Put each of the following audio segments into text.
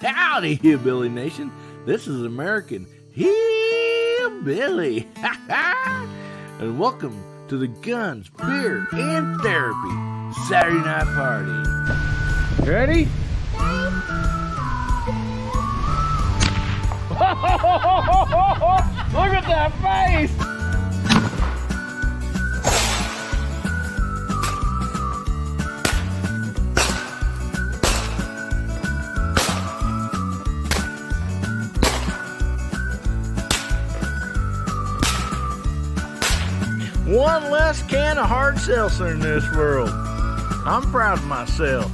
Howdy, Hillbilly Nation. This is American Hillbilly. And welcome to the Guns, Beer, and Therapy Saturday Night Party. Ready? Look at that face! One less can of hard seltzer in this world. I'm proud of myself.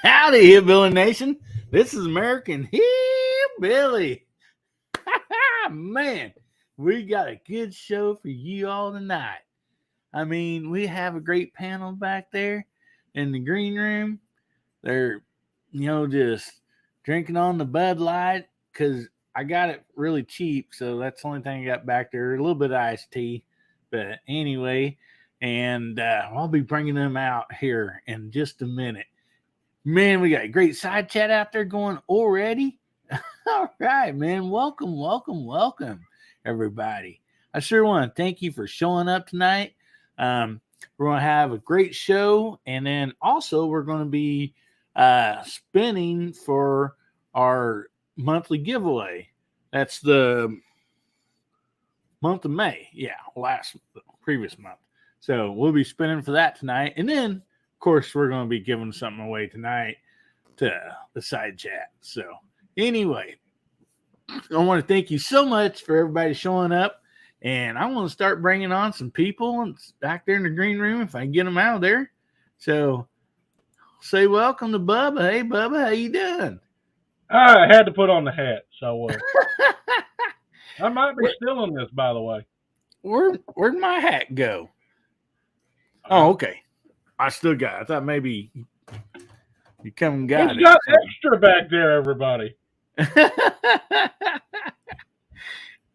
Howdy, Hillbilly Nation. This is American Hillbilly. Man, we got a good show for you all tonight. I mean, we have a great panel back there in the green room. They're just drinking on the Bud Light because I got it really cheap. So that's the only thing I got back there. A little bit of iced tea. But anyway, and I'll be bringing them out here in just a minute. Man, we got a great side chat out there going already. All right, man. Welcome, everybody. I sure want to thank you for showing up tonight. We're going to have a great show. And then also we're going to be spinning for our monthly giveaway. That's the month of May. Yeah, previous month. So we'll be spinning for that tonight. And then, of course, we're going to be giving something away tonight to the side chat. So anyway, I want to thank you so much for everybody showing up. And I want to start bringing on some people back there in the green room if I can get them out of there. So say welcome to Bubba. Hey, Bubba, how you doing? I had to put on the hat, so I might be stealing this, by the way. Where'd my hat go? Oh, okay. I still got it. I thought maybe you come and got it. It's got extra back there, everybody.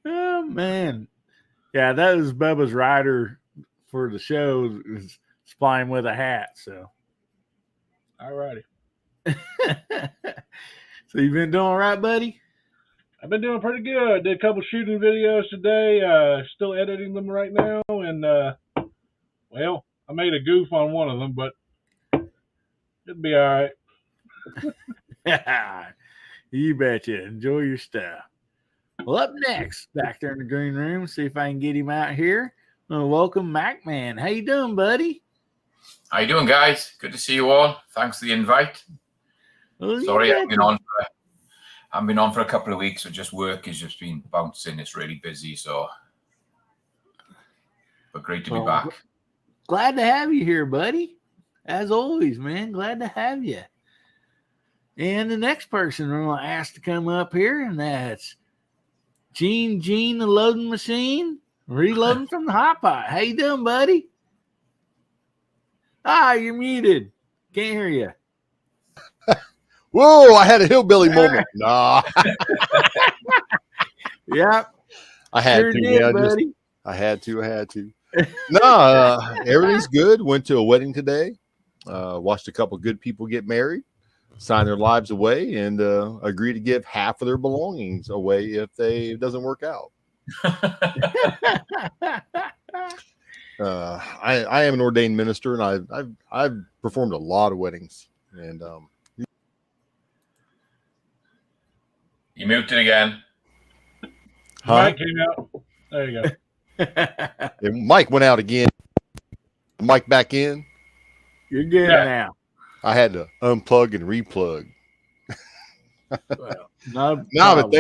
Oh, man. Yeah, that was Bubba's rider for the show is supplying with a hat, so. All righty. So you've been doing all right, buddy? I've been doing pretty good. Did a couple shooting videos today. Still editing them right now. And, well, I made a goof on one of them, but it'll be all right. You betcha. Enjoy your stuff. Well, up next, back there in the green room, see if I can get him out here. Welcome, Mac Man. How you doing, buddy? How you doing, guys? Good to see you all. Thanks for the invite. Well, sorry, I've been on for a couple of weeks, so just work has just been bouncing. It's really busy, but great to be back. Glad to have you here, buddy. As always, man. Glad to have you. And the next person we're going to ask to come up here, and that's Gene the loading machine, reloading from the hot pot. How you doing, buddy? You're muted. Can't hear you. Whoa, I had a hillbilly moment. Nah. Yep. I had sure to. Did, yeah, buddy. I had to. No, everything's good. Went to a wedding today. Watched a couple good people get married, sign their lives away, and agree to give half of their belongings away if it doesn't work out. I am an ordained minister, and I've performed a lot of weddings. And you muted again. Mike came out. There you go. And Mike went out again. Mike back in. You're good now. I had to unplug and replug. Well, but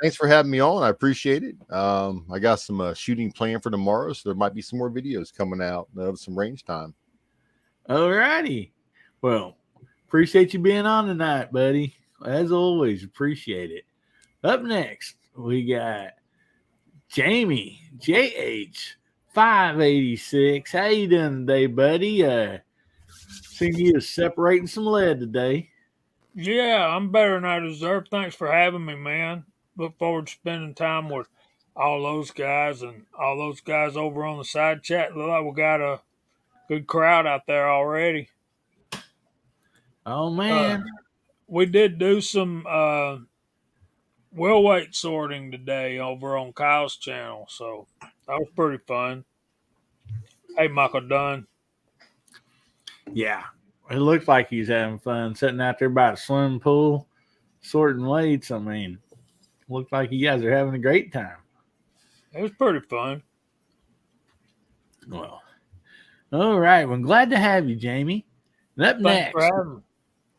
thanks for having me on. I appreciate it. I got some shooting planned for tomorrow, so there might be some more videos coming out of some range time. All righty. Well, appreciate you being on tonight, buddy. As always, appreciate it. Up next, we got Jamie JH586. How you doing today, buddy? Seeing you separating some lead today. Yeah, I'm better than I deserve. Thanks for having me, man. Look forward to spending time with all those guys and all those guys over on the side chat. Look like we got a good crowd out there already. Oh man. We did do some wheel weight sorting today over on Kyle's channel, so that was pretty fun. Hey, Michael Dunn. Yeah. It looked like he's having fun sitting out there by the swimming pool, sorting weights. I mean, looked like you guys are having a great time. It was pretty fun. Well, all right. Well, I'm glad to have you, Jamie. And up Thanks for next, having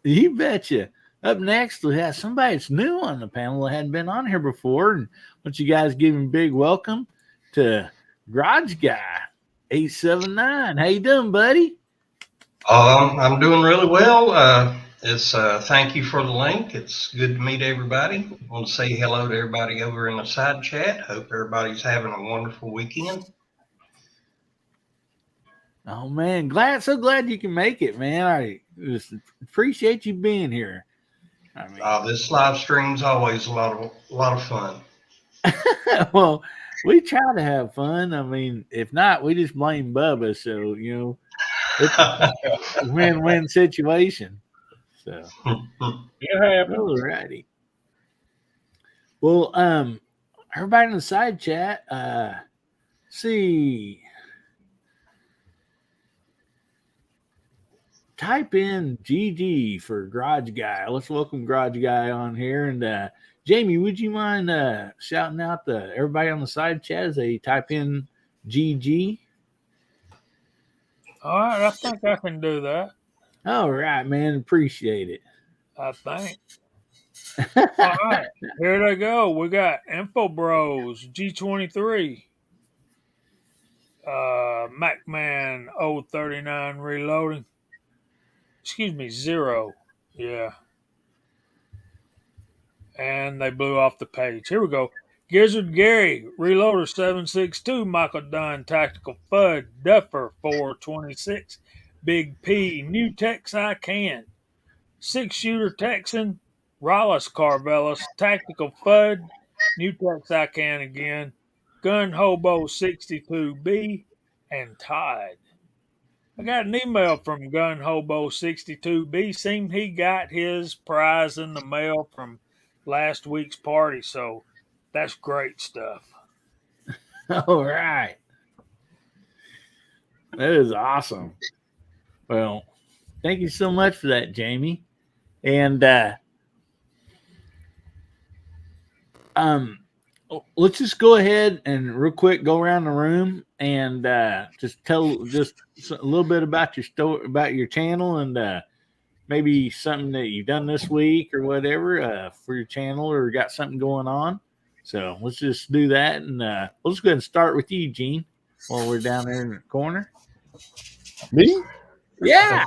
me. you betcha. Up next, we have somebody that's new on the panel that hadn't been on here before. And I want you guys give him a big welcome to Garage Guy 879. How you doing, buddy? I'm doing really well. Thank you for the link. It's good to meet everybody. I want to say hello to everybody over in the side chat. Hope everybody's having a wonderful weekend. Oh man, so glad you can make it, man. I just appreciate you being here. I mean, This live stream's always a lot of fun. well, we try to have fun. I mean, if not, we just blame Bubba. So it's a win-win situation. So It happens. all righty. Well, everybody in the side chat, see. Type in GG for Garage Guy. Let's welcome Garage Guy on here. And Jamie, would you mind shouting out to everybody on the side chat as they type in GG? All right, I think I can do that. All right, man. Appreciate it. I think. All right, here they go. We got Info Bros G23, MacMan 039 reloading. Excuse me, 0. Yeah. And they blew off the page. Here we go. Gizzard Gary, Reloader 762, Michael Dunn, Tactical Fud, Duffer 426, Big P, New Tex I Can, 6-Shooter Texan, Rollis Carvelis, Tactical Fud, New Tex I Can again, Gun Hobo 62B, and Tide. I got an email from Gun Hobo 62B. Seemed he got his prize in the mail from last week's party, so that's great stuff. All right. That is awesome. Well, thank you so much for that, Jamie. And let's just go ahead and real quick go around the room and just tell just a little bit about your story, about your channel, and maybe something that you've done this week or whatever for your channel, or got something going on. So let's just do that, and we'll just go ahead and start with you, Gene, while we're down there in the corner. Me? Yeah.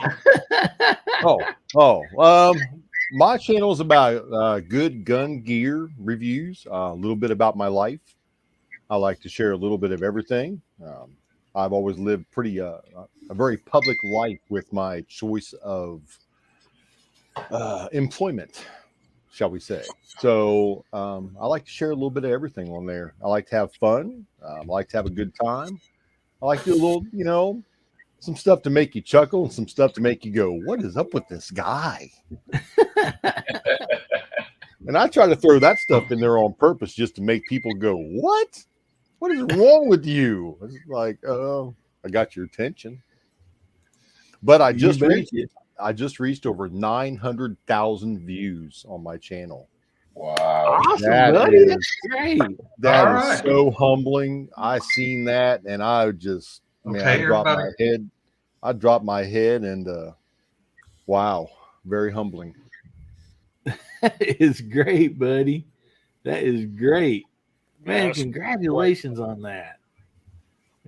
My channel is about good gun gear reviews, a little bit about my life. I like to share a little bit of everything. I've always lived a very public life with my choice of employment, shall we say. So I like to share a little bit of everything on there. I like to have fun. I like to have a good time. I like to do a little, some stuff to make you chuckle and some stuff to make you go, what is up with this guy? And I try to throw that stuff in there on purpose just to make people go, what? What is wrong with you? It's like, I got your attention. But I just reached over 900,000 views on my channel. Wow. Awesome, buddy. That's great. That is so humbling. I seen that and I just, I dropped my head and wow, very humbling. That is great, buddy. That is great. Man, congratulations on that.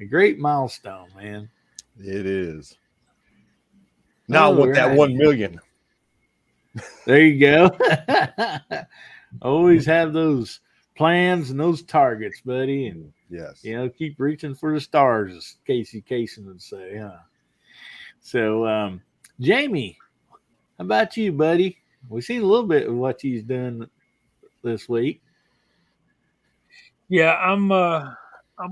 A great milestone, man. It is. Now I want that 1 million. There you go. Always have those plans and those targets, buddy. And yes, keep reaching for the stars, as Casey Kasem would say, huh? So, Jamie, how about you, buddy? We've seen a little bit of what you've done this week. Yeah, I'm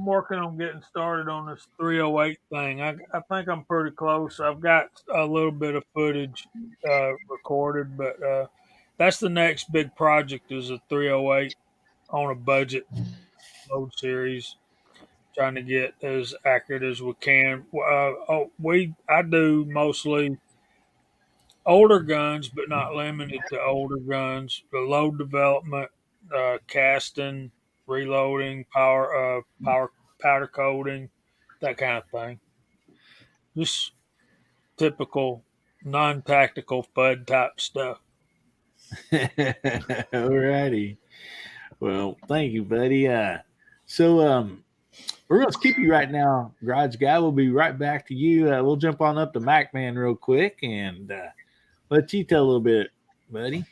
working on getting started on this 308 thing. I think I'm pretty close. I've got a little bit of footage recorded, but that's the next big project is a 308 on a budget load series. Trying to get as accurate as we can. I do mostly older guns, but not limited to older guns. The load development, casting, reloading, powder coating, that kind of thing. Just typical non-tactical FUD type stuff. Alrighty. Well, thank you, buddy. We're going to skip you right now, Garage Guy. We'll be right back to you. We'll jump on up to Mac Man real quick and let you tell a little bit, buddy.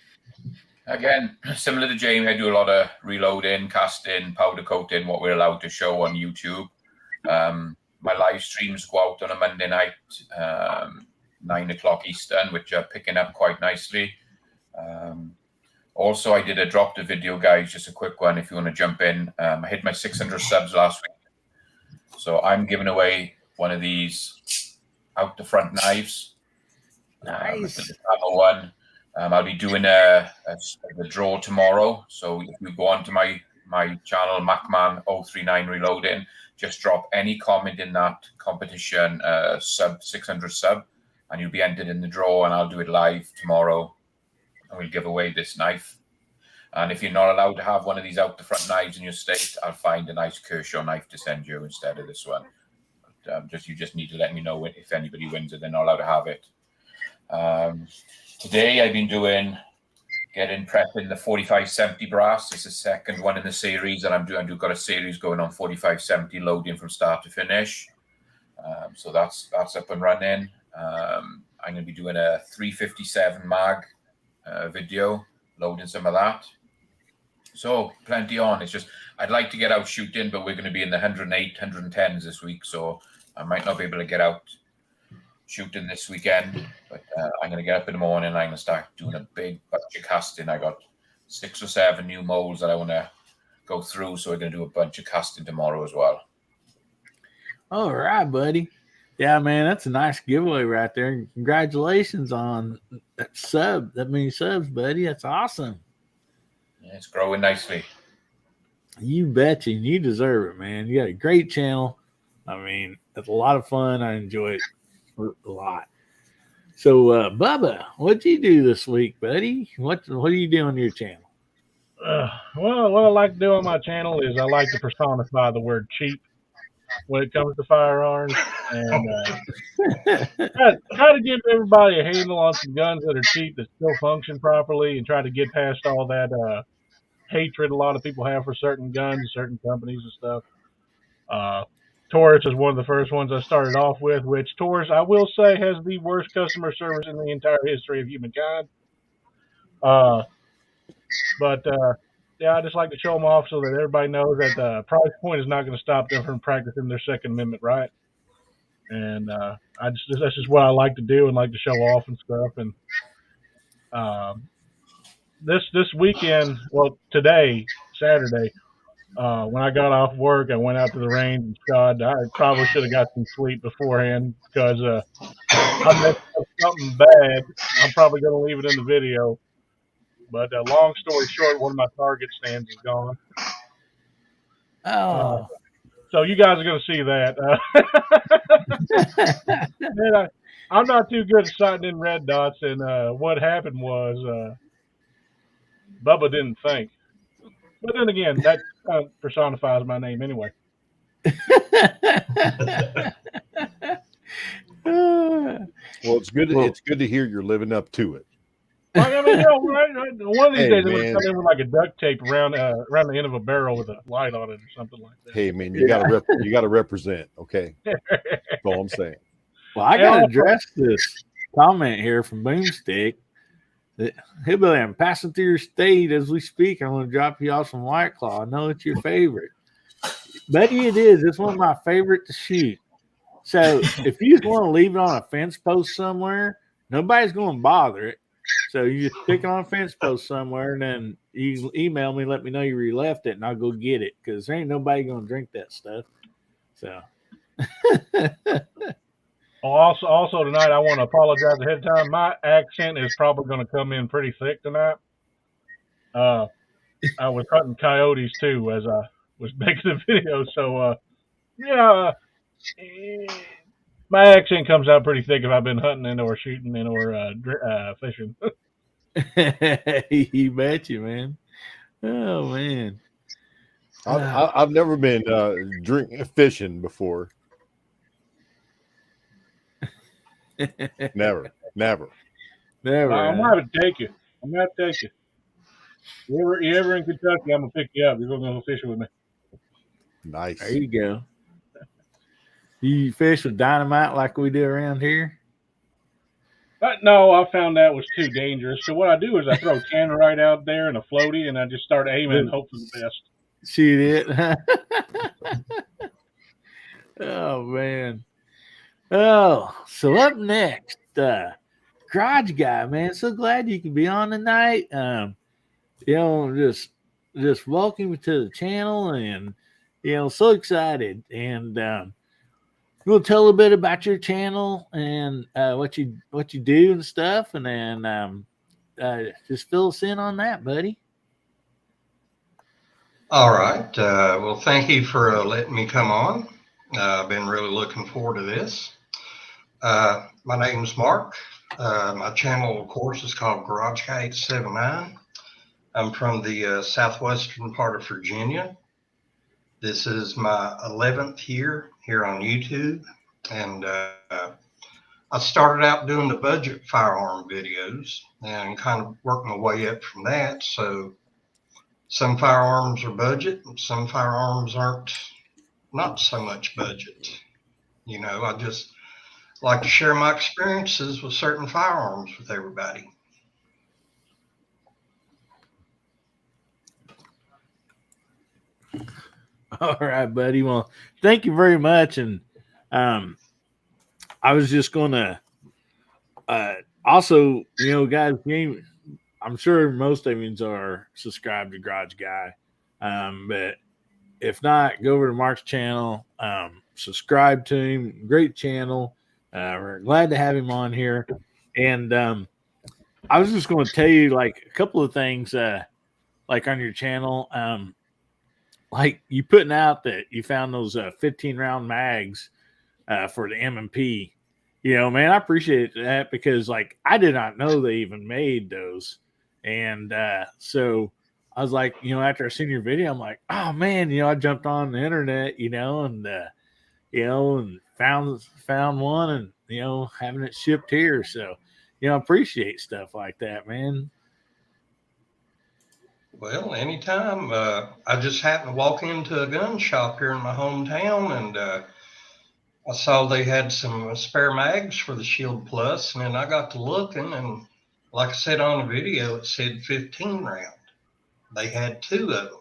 Again, similar to Jamie, I do a lot of reloading, casting, powder coating, what we're allowed to show on YouTube. My live streams go out on a Monday night, 9 o'clock Eastern, which are picking up quite nicely. Also, I dropped a video, guys, just a quick one if you want to jump in. I hit my 600 subs last week. So I'm giving away one of these out the front knives. Nice. The ammo one. I'll be doing the draw tomorrow. So if you go onto my channel, MacMan039 Reloading, just drop any comment in that competition, 600 sub, and you'll be entered in the draw, and I'll do it live tomorrow. And we'll give away this knife. And if you're not allowed to have one of these out the front knives in your state, I'll find a nice Kershaw knife to send you instead of this one. But, you just need to let me know if anybody wins it. They're not allowed to have it. Today I've been prepping the 4570 brass. It's the second one in the series, and I've got a series going on 4570 loading from start to finish. So that's up and running. I'm going to be doing a 357 mag video, loading some of that. So plenty on. It's just I'd like to get out shooting, but we're going to be in the 108, 110s this week, so I might not be able to get out shooting this weekend. But I'm going to get up in the morning and I'm going to start doing a big bunch of casting. I got 6 or 7 new molds that I want to go through, so we're going to do a bunch of casting tomorrow as well. All right, buddy. Yeah, man, that's a nice giveaway right there. Congratulations on that many subs, buddy. That's awesome. Yeah, it's growing nicely. You betcha. You deserve it, man. You got a great channel. I mean, it's a lot of fun. I enjoy it a lot. So, Bubba, what'd you do this week, buddy? What do you do on your channel? Well, what I like to do on my channel is I like to personify the word cheap when it comes to firearms, and try to give everybody a handle on some guns that are cheap that still function properly, and try to get past all that hatred a lot of people have for certain guns, certain companies and stuff. Taurus is one of the first ones I started off with, which Taurus, I will say, has the worst customer service in the entire history of humankind. Yeah, I just like to show them off so that everybody knows that the price point is not going to stop them from practicing their Second Amendment right. And that's just what I like to do and like to show off and stuff. And this weekend, well, today, Saturday, when I got off work, I went out to the range and shot. I probably should have got some sleep beforehand because I messed up something bad. I'm probably going to leave it in the video. But long story short, one of my target stands is gone. Oh. So you guys are going to see that. Man, I'm not too good at sighting in red dots, and what happened was Bubba didn't think. But then again, that personifies my name anyway. Well, it's good. It's good to hear you're living up to it. I mean, one of these days I'm going to come in with like a duct tape around the end of a barrel with a light on it or something like that. Hey, man, you gotta represent. Okay, that's all I'm saying. Well, I got to address this comment here from Boomstick. Hillbilly, I'm passing through your state as we speak. I'm going to drop you off some White Claw. I know it's your favorite. Buddy, it is. It's one of my favorite to shoot. So if you just want to leave it on a fence post somewhere, nobody's going to bother it. So you just stick it on a fence post somewhere, and then you email me, let me know you left it, and I'll go get it because there ain't nobody gonna drink that stuff. So. Also tonight, I want to apologize ahead of time. My accent is probably going to come in pretty thick tonight. I was hunting coyotes too as I was making the video, so yeah, my accent comes out pretty thick if I've been hunting and or shooting and or fishing. You bet you, man. Oh man, I've never been fishing before. Never. never. I'm gonna have to take you. I'm gonna have to take you. You ever in Kentucky? I'm gonna pick you up. You're gonna go fishing with me. Nice. There you go. You fish with dynamite like we do around here? No, I found that was too dangerous. So what I do is I throw a can right out there and a floaty, and I just start aiming and hope for the best. Shoot it. Oh man. Oh, so up next, Garage Guy, man. So glad you can be on tonight. Just welcome to the channel, and so excited. And we'll tell a bit about your channel and what you do and stuff, and then just fill us in on that, buddy. All right. Well, thank you for letting me come on. I've been really looking forward to this. My name's Mark. My channel, of course, is called Garage Guy 879. I'm from the southwestern part of Virginia. This is my 11th year here on YouTube, and I started out doing the budget firearm videos and kind of worked my way up from that. So some firearms are budget, and some firearms aren't, not so much budget. I just like to share my experiences with certain firearms with everybody. All right, buddy. Well, thank you very much. And I was just going to also, guys, I'm sure most of you are subscribed to Garage Guy. But if not, go over to Mark's channel, subscribe to him. Great channel. We're glad to have him on here. And I was just going to tell you like a couple of things like on your channel. Like you putting out that you found those 15 round mags for the M&P, man, I appreciate that because like I did not know they even made those. And so I was like, after I seen your video, I'm like, oh man, I jumped on the internet, and and found one and having it shipped here. So, I appreciate stuff like that, man. Well, anytime. I just happened to walk into a gun shop here in my hometown, and I saw they had some spare mags for the Shield Plus, and then I got to looking, and like I said on the video, it said 15 round. They had 2 of them.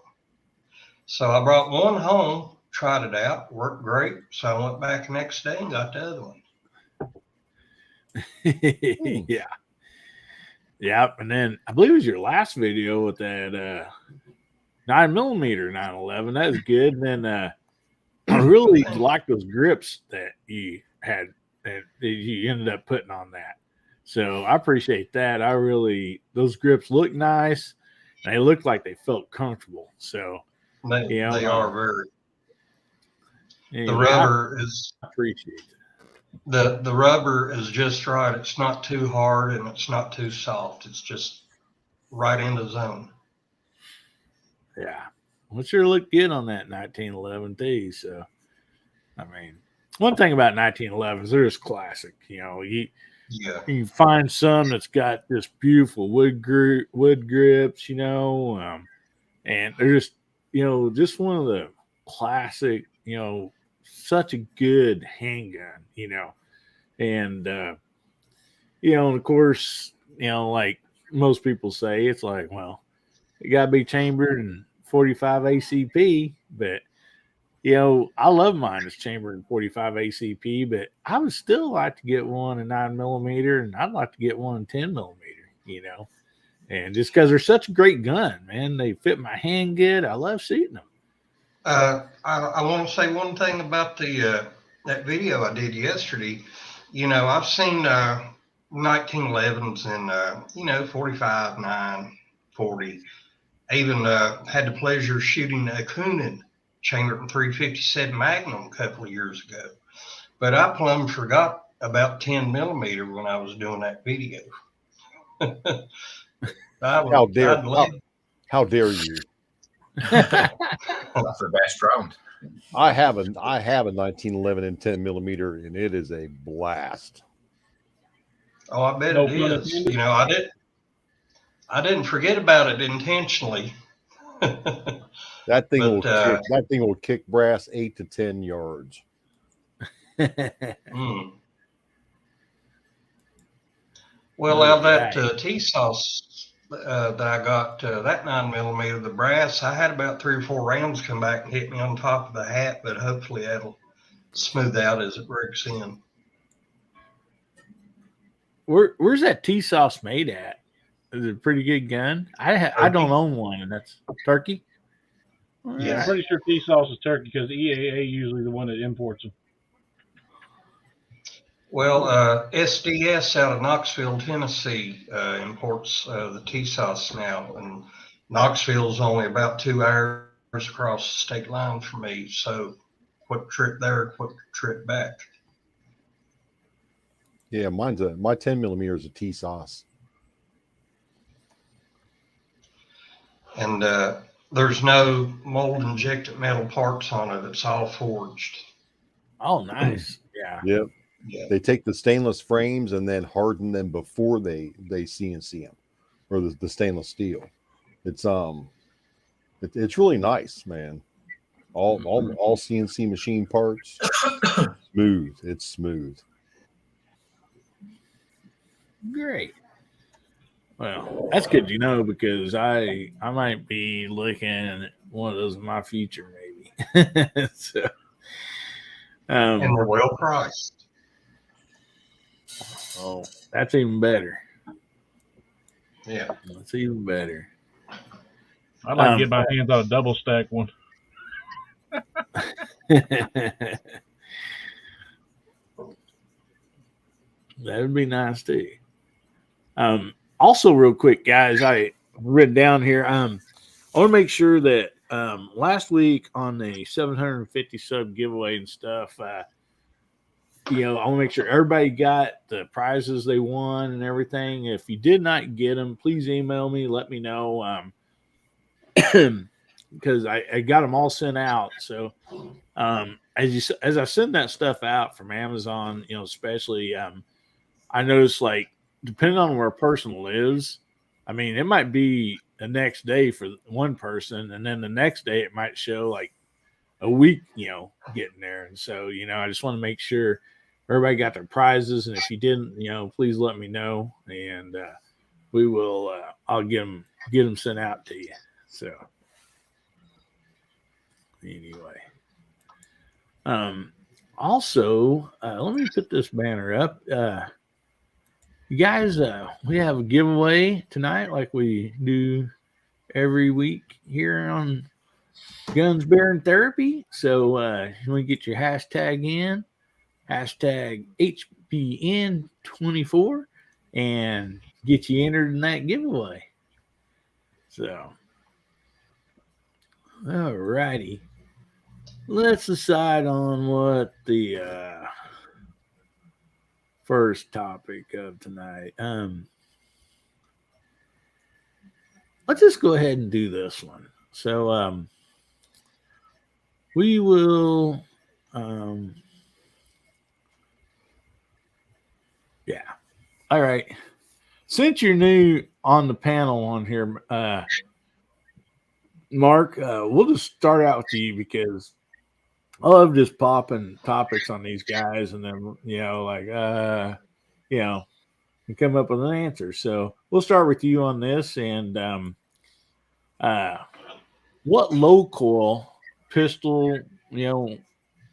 So I brought one home, tried it out, worked great. So I went back the next day and got the other one. Yeah. Yep. And then I believe it was your last video with that 9mm 911. That was good. And then I really like those grips that you had that you ended up putting on that. So I appreciate that. Those grips look nice. And they look like they felt comfortable. So they are very. Anyway, the rubber is. I appreciate it. The rubber is just right. It's not too hard and it's not too soft. It's just right in the zone. Yeah. Well, it sure looked good on that 1911 too. So, I mean, one thing about 1911s, they're just classic. You can find some that's got this beautiful wood grips, and they're just, just one of the classic, such a good handgun, and, of course, like most people say, it's like, well, it got to be chambered in 45 ACP, but, I love mine is chambered in 45 ACP, but I would still like to get one in 9mm, and I'd like to get one in 10mm, you know. And just because they're such a great gun, man, they fit my hand good. I love shooting them. I want to say one thing about the that video I did yesterday. You know, I've seen 1911s and 45, 9, 40. I even had the pleasure of shooting a Koonin Chamberlain 357 Magnum a couple of years ago. But I plumb forgot about 10 millimeter when I was doing that video. How dare you? That's the best round. I have a 1911 and 10 millimeter, and it is a blast. Oh, I bet No it pun is. intended. You know, I didn't forget about it intentionally. That thing will kick brass 8 to 10 yards. Mm. Well, out that Right. T-sauce that I got, that 9 millimeter, the brass, I had about 3 or 4 rounds come back and hit me on top of the hat, but hopefully that'll smooth out as it breaks in. Where's that T-sauce made at? Is it a pretty good gun? I don't Turkey. own one, and that's Turkey. All Yes. I'm right. pretty sure T-Sauce is Turkey because EAA usually the one that imports them. Well, SDS out of Knoxville, Tennessee, imports the T-sauce now, and Knoxville's only about 2 hours across the state line from me, so quick trip there, quick trip back. Yeah, my 10 millimeter is a T sauce. And there's no mold injected metal parts on it. It's all forged. Oh, nice. Yeah. Yep. Yeah. They take the stainless frames and then harden them before they CNC them, or the stainless steel. It's it's really nice, man. All CNC machine parts, smooth. It's smooth. Great. Well, that's good to know because I might be looking at one of those in my future, maybe. So, And they're well priced. oh, that's even better. Yeah. That's even better. I'd like to get my hands on a double stack one. That would be nice too. Also, real quick, guys, I read down here. I want to make sure that last week on the 750 sub giveaway and stuff, I want to make sure everybody got the prizes they won and everything. If you did not get them, please email me. Let me know. Because I got them all sent out. So as I send that stuff out from Amazon, especially I noticed, like, depending on where a person lives, I mean, it might be the next day for one person, and then the next day it might show like a week, getting there. And so, I just want to make sure everybody got their prizes. And if you didn't, please let me know, and we will. I'll get them sent out to you. So anyway, also, let me put this banner up. You guys, we have a giveaway tonight, like we do every week here on Guns, Beer, and Therapy. So you want to get your hashtag in, hashtag HBN24, and get you entered in that giveaway. So, all righty. Let's decide on what the first topic of tonight. Let's just go ahead and do this one. So we will yeah. All right. Since you're new on the panel on here, Mark, we'll just start out with you because I love just popping topics on these guys and then, and come up with an answer. So we'll start with you on this. And what low coil pistol,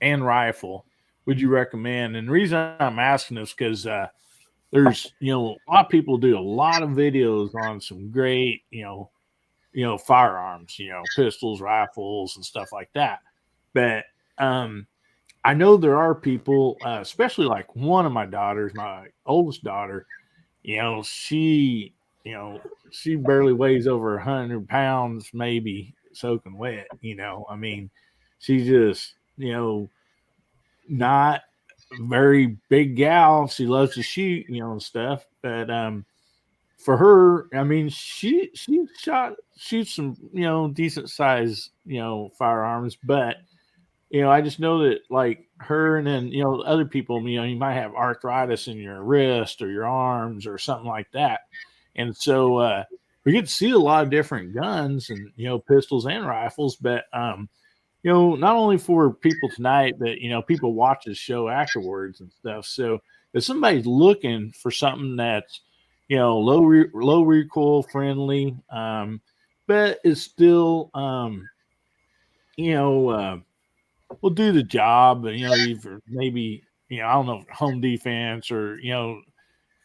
and rifle would you recommend? And the reason I'm asking is because there's a lot of people do a lot of videos on some great firearms, pistols, rifles, and stuff like that. But I know there are people, especially like one of my daughters, my oldest daughter. She she barely weighs over 100 pounds, maybe soaking wet. I mean, she just not very big gal. She loves to shoot, and stuff. But for her, I mean, she shoots some decent size firearms, but I just know that like her and then other people, you might have arthritis in your wrist or your arms or something like that, and so we get to see a lot of different guns and pistols and rifles, but not only for people tonight, but people watch the show afterwards and stuff. So if somebody's looking for something that's low recoil friendly, but is still will do the job, and either maybe I don't know, home defense or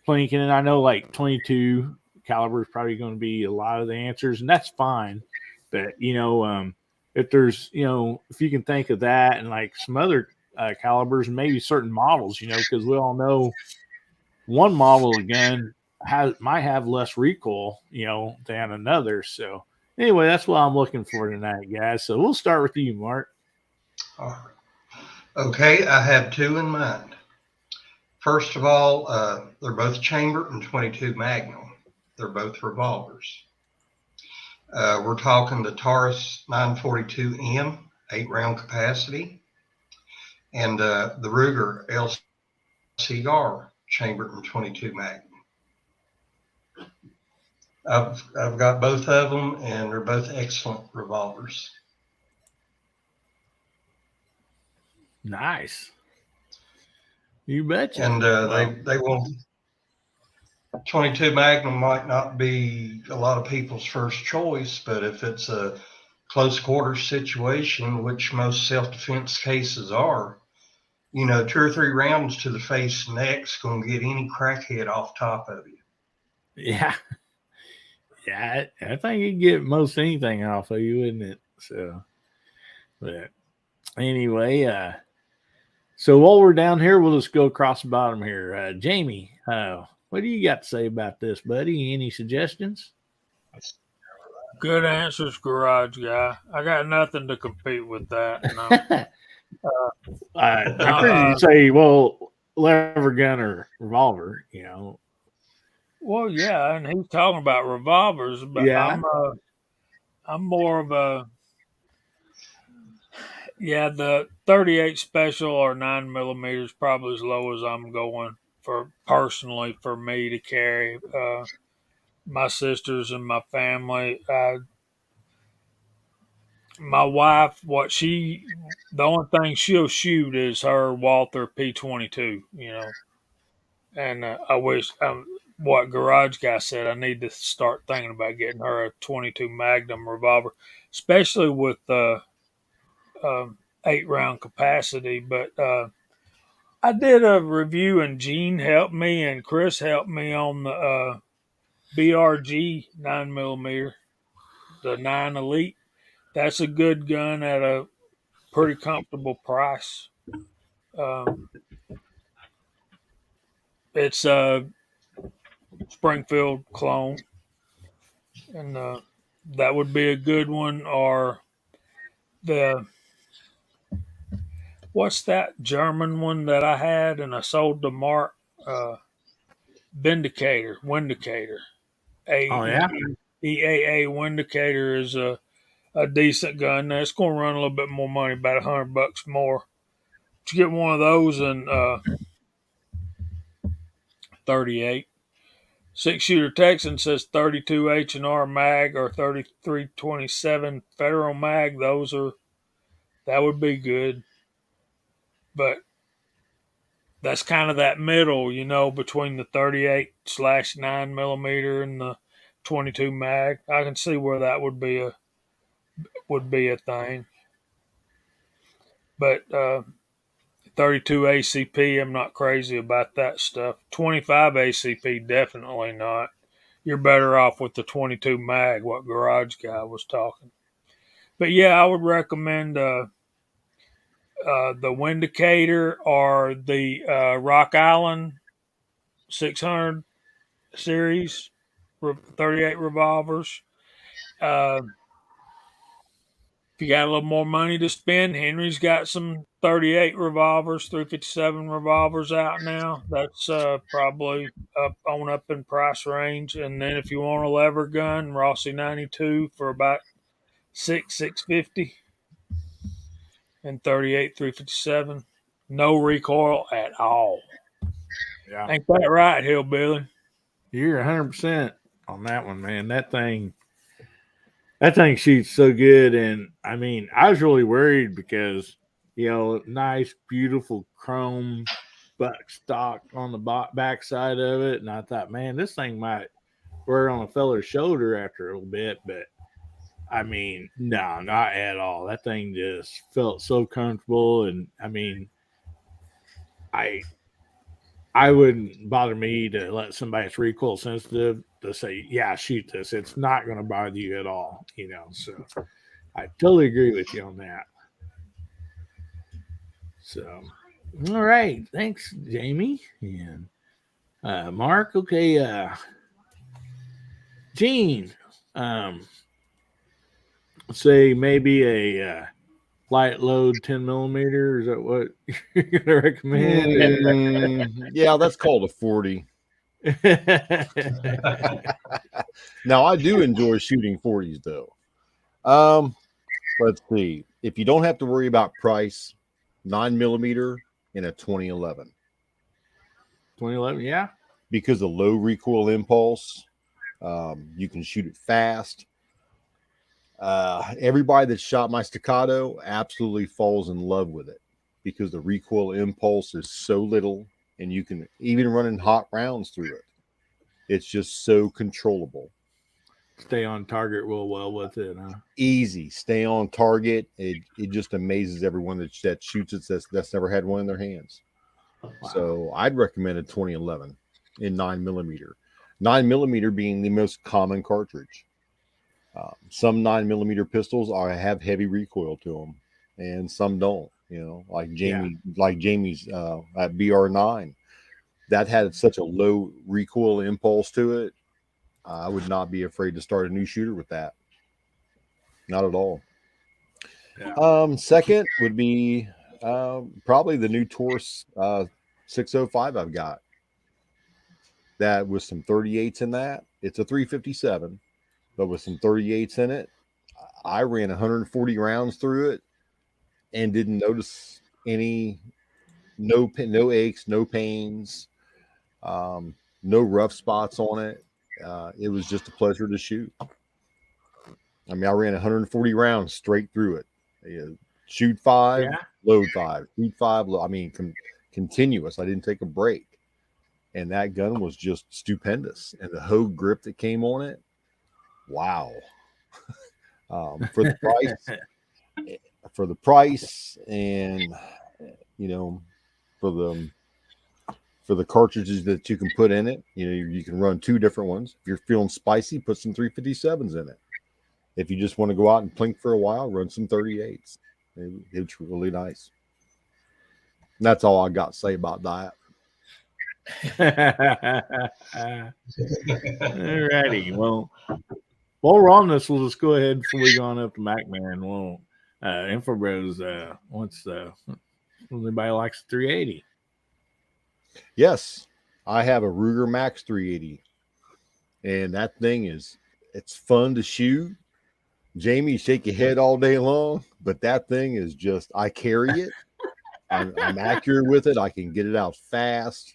plinking. And I know like 22 caliber is probably going to be a lot of the answers, and that's fine. But if there's if you can think of that and like some other calibers and maybe certain models, because we all know one model of gun might have less recoil, than another. So anyway, that's what I'm looking for tonight, guys. So we'll start with you, Mark. All right. Okay, I have two in mind. First of all, they're both chambered and 22 Magnum. They're both revolvers. We're talking the Taurus 942M, 8-round capacity, and the Ruger LCR, chambered in 22 Magnum. I've got both of them, and they're both excellent revolvers. Nice. You betcha. And they will. 22 Magnum might not be a lot of people's first choice, but if it's a close quarters situation, which most self-defense cases are, 2 or 3 rounds to the face and neck's going to get any crackhead off top of you. Yeah. Yeah, I think you get most anything off of you, wouldn't it? So, but anyway, so while we're down here, we'll just go across the bottom here. Jamie, what do you got to say about this, buddy? Any suggestions? Good answers, garage guy. I got nothing to compete with that. No. I heard you say, well, lever gun or revolver, Well, yeah, and he's talking about revolvers, but Yeah. I'm more of a the 38 special or 9mm is probably as low as I'm going for personally for me to carry. My sisters and my family. My wife, the only thing she'll shoot is her Walther P22, and I wish, what Garage Guy said, I need to start thinking about getting her a 22 Magnum revolver, especially with 8-round capacity. But I did a review, and Gene helped me, and Chris helped me on the BRG 9mm, the 9 Elite. That's a good gun at a pretty comfortable price. It's a Springfield clone, and that would be a good one. Or what's that German one that I had and I sold to Mark? Vindicator. Oh, yeah? EAA Vindicator is a decent gun. Now, it's going to run a little bit more money, about $100 more. To get one of those in 38. 6-shooter Texan says 32 H&R mag or 3327 Federal mag. That would be good. But that's kind of that middle, between the 38/9mm and the 22 mag. I can see where that would be a thing. But 32 ACP, I'm not crazy about that stuff. 25 ACP, definitely not. You're better off with the 22 mag, what Garage Guy was talking. But yeah, I would recommend the Windicator or the Rock Island 600 series, 38 revolvers. If you got a little more money to spend, Henry's got some 38 revolvers, 357 revolvers out now. That's probably up in price range. And then if you want a lever gun, Rossi 92 for about $650, and 38 357. No recoil at all. Yeah. Ain't that right, Hillbilly? You're 100% on that one, man. That thing shoots so good. And I mean, I was really worried because, nice, beautiful chrome buck stock on the back side of it. And I thought, man, this thing might wear on a feller's shoulder after a little bit. But I mean, no, not at all. That thing just felt so comfortable. And I mean, I wouldn't bother me to let somebody that's recoil sensitive to say, yeah, shoot this. It's not going to bother you at all, So I totally agree with you on that. So, all right. Thanks, Jamie. And Mark, okay. Gene, say maybe a light load 10 millimeter. Is that what you're going to recommend? Yeah, that's called a 40. Now, I do enjoy shooting 40s, though. Let's see. If you don't have to worry about price, 9 millimeter in a 2011. 2011, yeah. Because of low recoil impulse, you can shoot it fast. Everybody that shot my Staccato absolutely falls in love with it because the recoil impulse is so little, and you can even run in hot rounds through it. It's just so controllable. Stay on target real well with it, huh? Easy, stay on target. It just amazes everyone that shoots it that's never had one in their hands. Wow. So I'd recommend a 2011 in 9 millimeter. 9 millimeter being the most common cartridge. Some 9 millimeter pistols have heavy recoil to them, and some don't. Like Jamie's at BR9, that had such a low recoil impulse to it. I would not be afraid to start a new shooter with that. Not at all. Yeah. Second would be probably the new Taurus 605 I've got. That with some 38s in that. It's a 357, but with some 38s in it. I ran 140 rounds through it and didn't notice no aches, no pains, no rough spots on it. It was just a pleasure to shoot. I mean, I ran 140 rounds straight through it. Shoot 5, load 5, shoot 5. I mean, continuous. I didn't take a break. And that gun was just stupendous. And the Hogue grip that came on it, wow. For the price, and for the cartridges that you can put in it, you can run 2 different ones. If you're feeling spicy, put some 357s in it. If you just want to go out and plink for a while, run some 38s. It's really nice. And that's all I got to say about that. All righty. Well, while we're on this, we'll just go ahead before we go on up to MacMan. Well, Infobros wants anybody likes 380. Yes, I have a Ruger Max 380, and that thing it's fun to shoot. Jamie, you shake your head all day long, but that thing is just, I carry it. I'm accurate with it. I can get it out fast.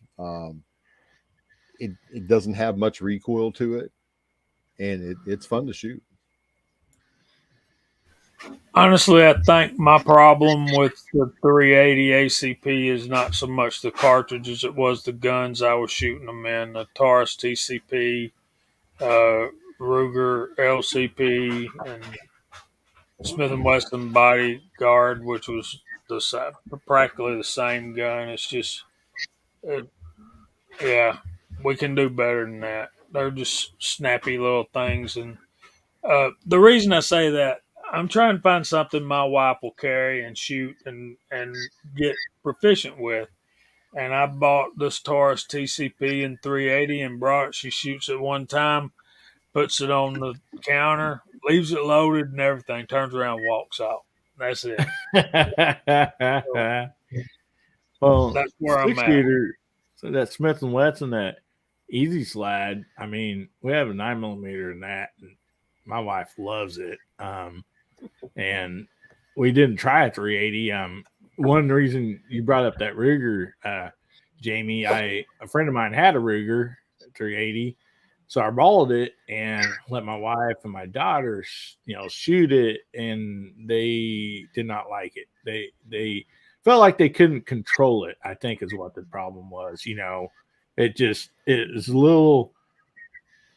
It doesn't have much recoil to it, and it's fun to shoot. Honestly, I think my problem with the 380 ACP is not so much the cartridges; it was the guns I was shooting them in. The Taurus TCP, Ruger LCP, and Smith & Wesson Bodyguard, which was practically the same gun. It's just, yeah, we can do better than that. They're just snappy little things, and the reason I say that, I'm trying to find something my wife will carry and shoot and get proficient with. And I bought this Taurus TCP in 380 and brought it. She shoots it one time, puts it on the counter, leaves it loaded and everything, turns around, walks off. That's it. Well, That's where I'm six at. shooter, so that Smith and Wesson, that Easy Slide. I mean, we have a 9mm in that, and my wife loves it. And we didn't try a 380. One reason you brought up that Ruger, Jamie, a friend of mine had a Ruger 380, so I borrowed it and let my wife and my daughter, shoot it, and they did not like it. They felt like they couldn't control it, I think is what the problem was. It is a little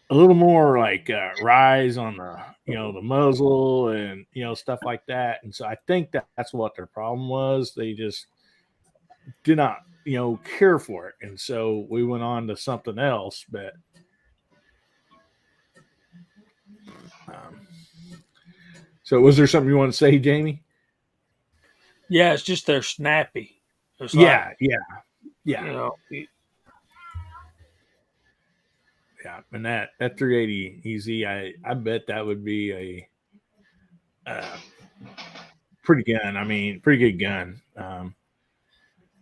more like rise on the muzzle and stuff like that. And so I think that's what their problem was. They just did not care for it, and so we went on to something else. But so was there something you want to say, Jamie? Yeah, it's just they're snappy. It's Yeah. Yeah, and that 380 easy, I bet that would be a pretty gun. I mean, pretty good gun.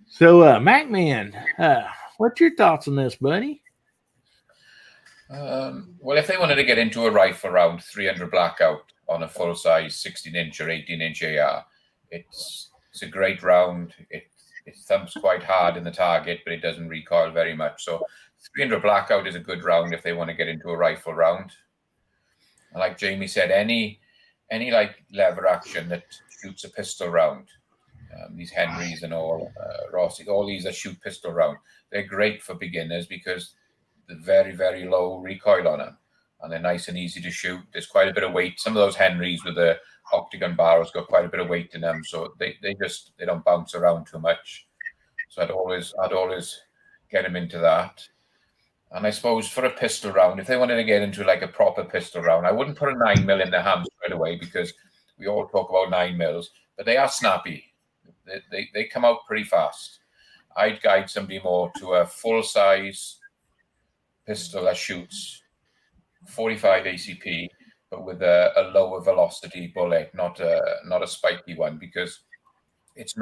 So MacMan, what's your thoughts on this, buddy? Well, if they wanted to get into a rifle round, 300 blackout on a full size 16-inch or 18-inch AR, it's a great round. It thumps quite hard in the target, but it doesn't recoil very much. So 300 blackout is a good round if they want to get into a rifle round. And like Jamie said, any like lever action that shoots a pistol round, these Henrys and all, Rossi, all these that shoot pistol round, they're great for beginners because they're very, very low recoil on them, and they're nice and easy to shoot. There's quite a bit of weight. Some of those Henrys with the octagon barrels got quite a bit of weight in them, so they don't bounce around too much. So I'd always get them into that. And I suppose for a pistol round, if they wanted to get into like a proper pistol round, I wouldn't put a 9mm in their hands straight away because we all talk about 9mm, but they are snappy. They come out pretty fast. I'd guide somebody more to a full size pistol that shoots 45 ACP, but with a lower velocity bullet, not a spiky one, because it's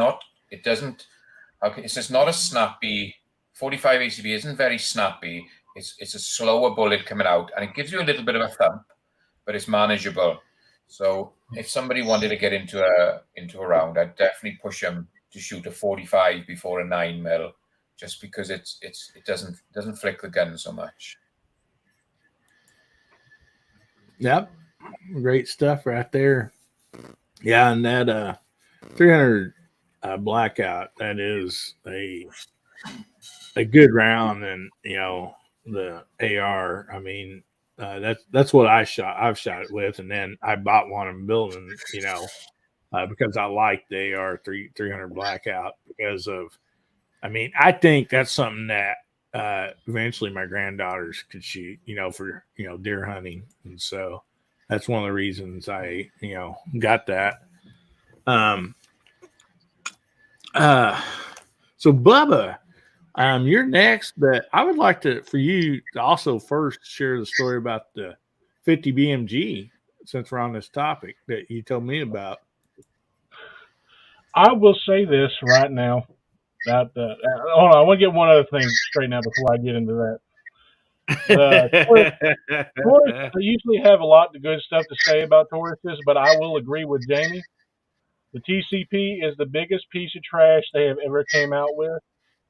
just not a snappy. 45 ACP isn't very snappy. It's a slower bullet coming out, and it gives you a little bit of a thump, but it's manageable. So if somebody wanted to get into a round, I'd definitely push them to shoot a 45 before a 9mm, just because it doesn't flick the gun so much. Yep, great stuff right there. Yeah, and that 300 blackout, that is a good round, and the AR. I mean, that's what I've shot it with, and then I bought one and built them, because I like the AR 300 blackout because of. I mean, I think that's something that eventually my granddaughters could shoot, for deer hunting, and so that's one of the reasons I got that. So Bubba, you're next, but I would like for you to also first share the story about the 50 BMG, since we're on this topic that you told me about. I will say this right now. Hold on, I want to get one other thing straightened out before I get into that. Taurus, I usually have a lot of good stuff to say about Tauruses, but I will agree with Jamie. The TCP is the biggest piece of trash they have ever came out with.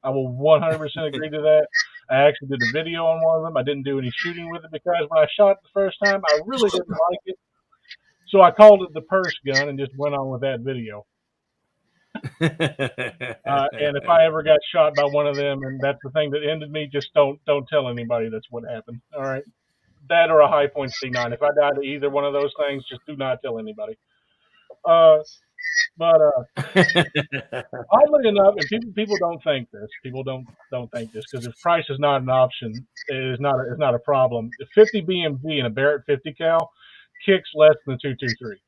I will 100% agree to that. I actually did a video on one of them. I didn't do any shooting with it because when I shot it the first time, I really didn't like it. So I called it the purse gun and just went on with that video. And if I ever got shot by one of them, and that's the thing that ended me, just don't tell anybody that's what happened. All right, that or a High Point C9. If I die to either one of those things, just do not tell anybody. But oddly enough, and people don't think this. People don't think this because if price is not an option, it's not a problem. The 50 BMG and a Barrett 50 cal kicks less than 223.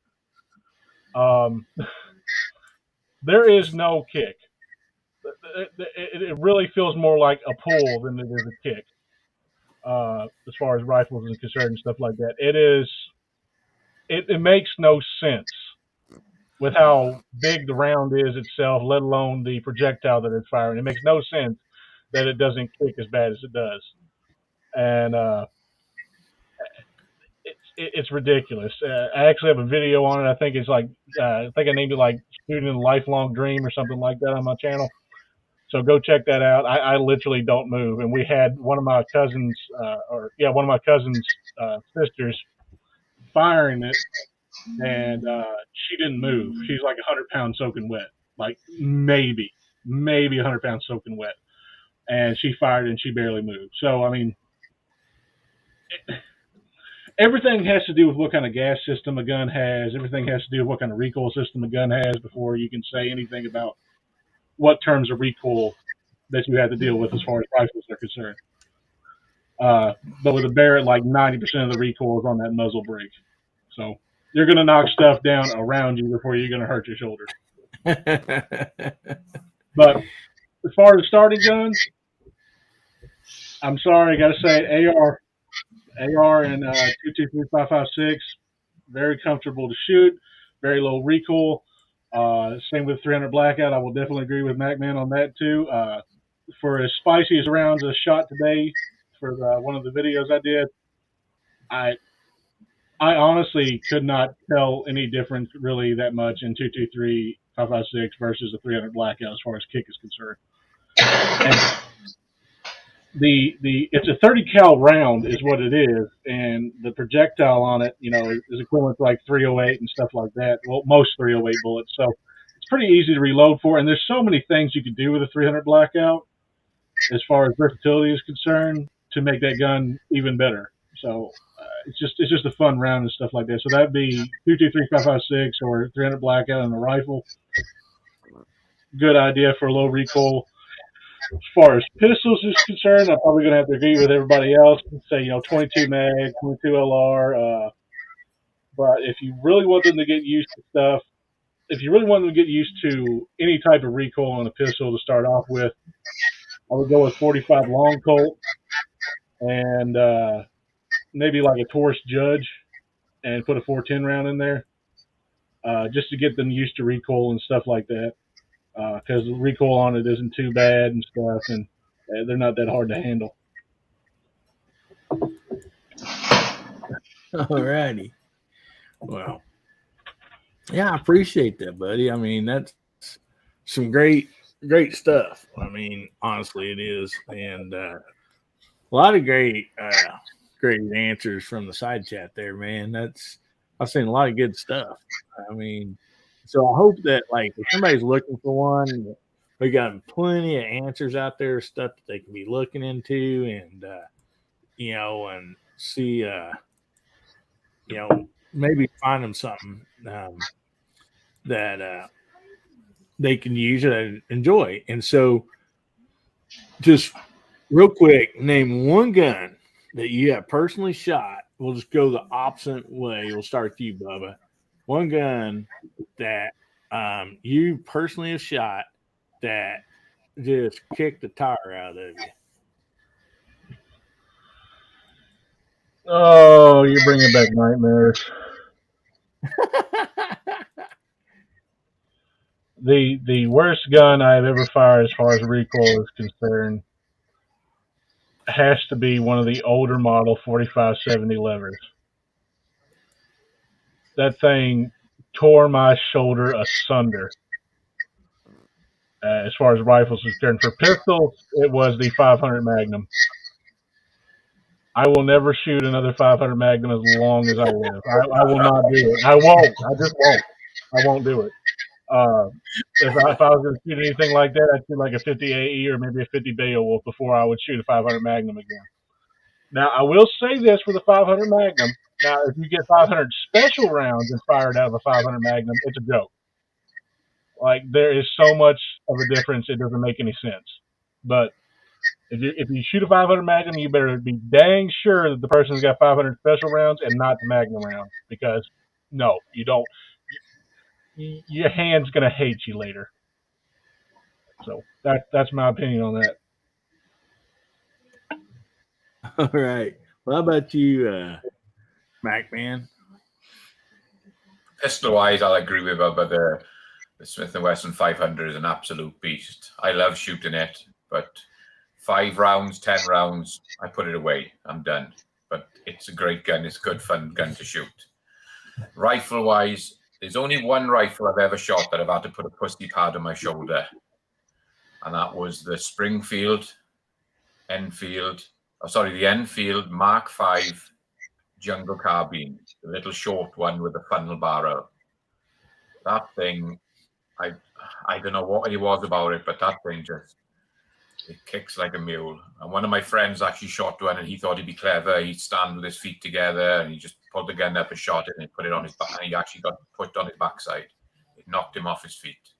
There is no kick. It really feels more like a pull than it is a kick. As far as rifles is concerned and stuff like that, it makes no sense with how big the round is itself, let alone the projectile that it's firing. It makes no sense that it doesn't kick as bad as it does, and it's ridiculous. I actually have a video on it. I think it's like I think I named it like "Shooting a Lifelong Dream" or something like that on my channel. So go check that out. I literally don't move, and we had one of my cousins, sisters, firing it, and she didn't move. She's like 100 pounds soaking wet, like maybe 100 pounds soaking wet, and she fired and she barely moved. So I mean, everything has to do with what kind of gas system a gun has. Everything has to do with what kind of recoil system a gun has before you can say anything about what terms of recoil that you have to deal with as far as rifles are concerned. But with a Barrett, like 90% of the recoil is on that muzzle brake. So you're going to knock stuff down around you before you're going to hurt your shoulder. But as far as starting guns, I'm sorry, I got to say AR and 223 5.56, very comfortable to shoot, very low recoil. Same with 300 Blackout. I will definitely agree with MacMan on that too. For as spicy as rounds I shot today for one of the videos I did, I honestly could not tell any difference really that much in 223 5.56 versus a 300 Blackout as far as kick is concerned. And it's a 30 cal round is what it is, and the projectile on it, is equivalent to like 308 and stuff like that. Well, most 308 bullets, so it's pretty easy to reload for. And there's so many things you could do with a 300 Blackout as far as versatility is concerned to make that gun even better. So it's just a fun round and stuff like that. So that'd be 223 5.56 or 300 Blackout and a rifle. Good idea for low recoil. As far as pistols is concerned, I'm probably going to have to agree with everybody else and say, 22 mag, 22 LR. But if you really want them to get used to stuff, if you really want them to get used to any type of recoil on a pistol to start off with, I would go with 45 long Colt and maybe like a Taurus Judge and put a 410 round in there just to get them used to recoil and stuff like that. Because the recoil on it isn't too bad and stuff, and they're not that hard to handle. All righty. Well, yeah, I appreciate that, buddy. I mean, that's some great stuff. I mean, honestly, it is, and a lot of great answers from the side chat there, man. I've seen a lot of good stuff. I mean. So I hope that, like, if somebody's looking for one, we got plenty of answers out there, stuff that they can be looking into, and and see, maybe find them something that they can use and enjoy. And so, just real quick, name one gun that you have personally shot. We'll just go the opposite way. We'll start with you, Bubba. One gun that you personally have shot that just kicked the tire out of you. Oh, you're bringing back nightmares. The worst gun I've ever fired as far as recoil is concerned has to be one of the older model 4570 levers. That thing tore my shoulder asunder. As far as rifles is concerned, for pistols, it was the 500 Magnum. I will never shoot another 500 Magnum as long as I live. I will not do it. I won't. I just won't. I won't do it. If I was going to shoot anything like that, I'd shoot like a 50 AE or maybe a 50 Beowulf before I would shoot a 500 Magnum again. Now, I will say this for the 500 Magnum. Now, if you get 500 special rounds and fired out of a 500 Magnum, it's a joke. Like, there is so much of a difference, it doesn't make any sense. But if you shoot a 500 Magnum, you better be dang sure that the person's got 500 special rounds and not the Magnum round, because no, you don't. Your hand's gonna hate you later. So that's my opinion on that. All right. Well, how about you, Mac man? Pistol wise, I'll agree with her, but the Smith & Wesson 500 is an absolute beast. I love shooting it, but 5 rounds, 10 rounds, I put it away. I'm done. But it's a great gun. It's a good, fun gun to shoot. Rifle wise, there's only one rifle I've ever shot that I've had to put a pussy pad on my shoulder, and that was the the Enfield Mark V Jungle Carbine, the little short one with the funnel barrel. That thing, I don't know what it was about it, but that thing it kicks like a mule. And one of my friends actually shot one, and he thought he'd be clever. He'd stand with his feet together, and he just pulled the gun up and shot it, and he put it on his back, and he actually got put on his backside. It knocked him off his feet.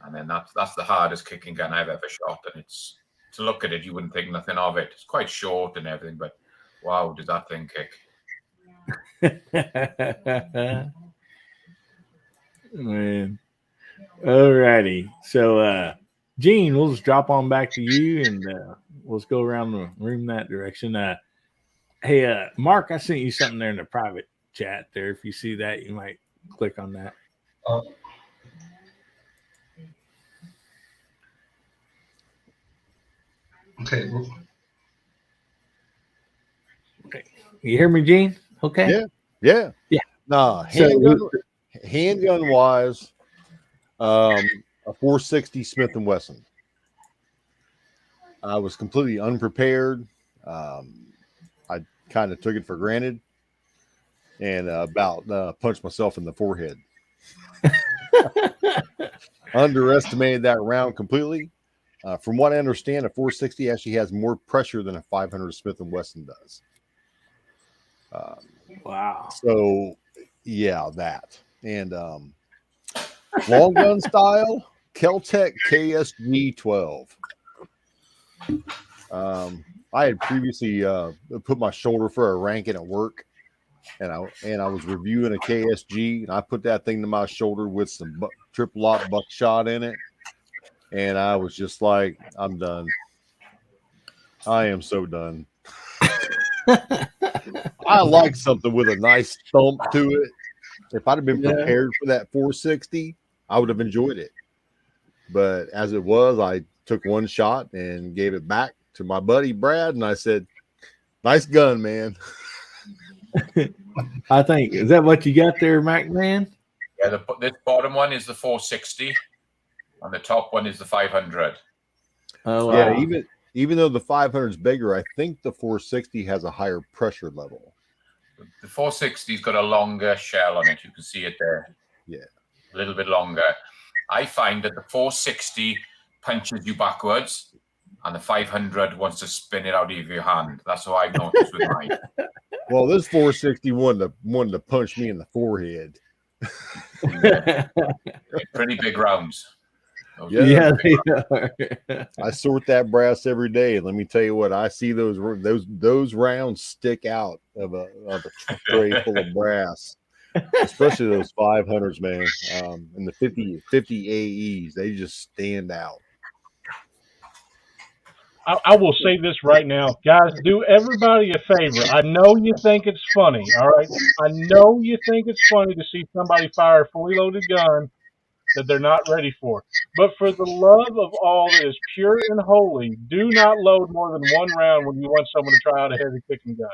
And then that's the hardest kicking gun I've ever shot, and it's, to look at it, you wouldn't think nothing of it. It's quite short and everything, but wow, does that thing kick? Man. All righty. So, Gene, we'll just drop on back to you, and let's go around the room that direction. Hey, Mark, I sent you something there in the private chat there. If you see that, you might click on that. Okay. You hear me, Gene? Okay. Yeah. Nah, So, handgun wise, a 460 Smith & Wesson. I was completely unprepared. I kind of took it for granted and about punched myself in the forehead. Underestimated that round completely. From what I understand, a 460 actually has more pressure than a 500 Smith & Wesson does. wow. So, yeah, that. And long gun style, Kel-Tec KSG 12. I had previously put my shoulder for a ranking at work, and I was reviewing a KSG, and I put that thing to my shoulder with some triple-aught buckshot in it, and I was just like, I'm done. I am so done. I like something with a nice thump to it. If I'd have been prepared for that 460, I would have enjoyed it. But as it was, I took one shot and gave it back to my buddy Brad, and I said, "Nice gun, man." I think, is that what you got there, Mac man? Yeah, this bottom one is the 460, and the top one is the 500. Oh, wow. Yeah, even though the 500 is bigger, I think the 460 has a higher pressure level. The 460's got a longer shell on it. You can see it there. Yeah. A little bit longer. I find that the 460 punches you backwards, and the 500 wants to spin it out of your hand. That's what I've noticed with mine. Well, this 460 wanted to punch me in the forehead. Pretty big rounds. Yeah, they are. I sort that brass every day, and let me tell you what, I see those rounds stick out of a tray full of brass, especially those 500s, man, and the 50 AEs. They just stand out. I will say this right now, guys. Do everybody a favor. I know you think it's funny, all right? I know you think it's funny to see somebody fire a fully loaded gun that they're not ready for. But for the love of all that is pure and holy, do not load more than one round when you want someone to try out a heavy kicking gun.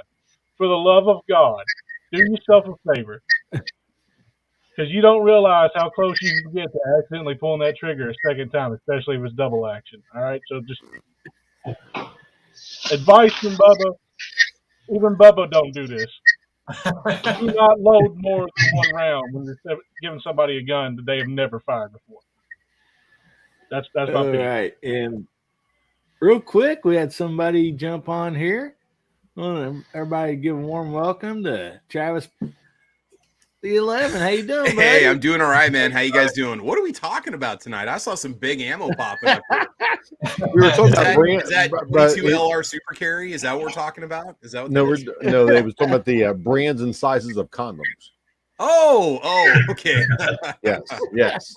For the love of God, do yourself a favor. Because you don't realize how close you can get to accidentally pulling that trigger a second time, especially if it's double action. All right? So just advice from Bubba. Even Bubba don't do this. Do not load more than one round when you're giving somebody a gun that they have never fired before. That's my All opinion. right. And real quick, we had somebody jump on here. I want everybody to give a warm welcome to Travis. the 11. How you doing, buddy? Hey, I'm doing all right, man. How you guys doing? What are we talking about tonight? I saw some big ammo popping up here. We were talking Is about that, brand, is that but 22 LR super carry? Is that what we're talking about? Is that what no, that is? no, they was talking about the brands and sizes of condoms. Oh, okay. Yes.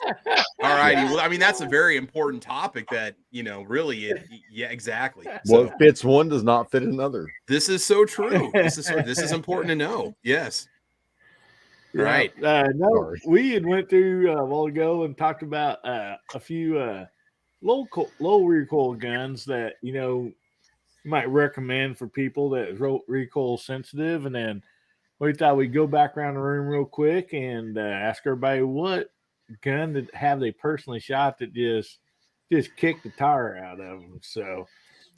All righty. Well, I mean, that's a very important topic that, really, yeah, exactly. What fits one does not fit another. This is so true. This is important to know. Yes. Yeah. Right. No, Sorry. we had went through a while ago and talked about a few low recoil guns that you might recommend for people that is recoil sensitive, and then we thought we'd go back around the room real quick and ask everybody what gun that have they personally shot that just kicked the tire out of them. So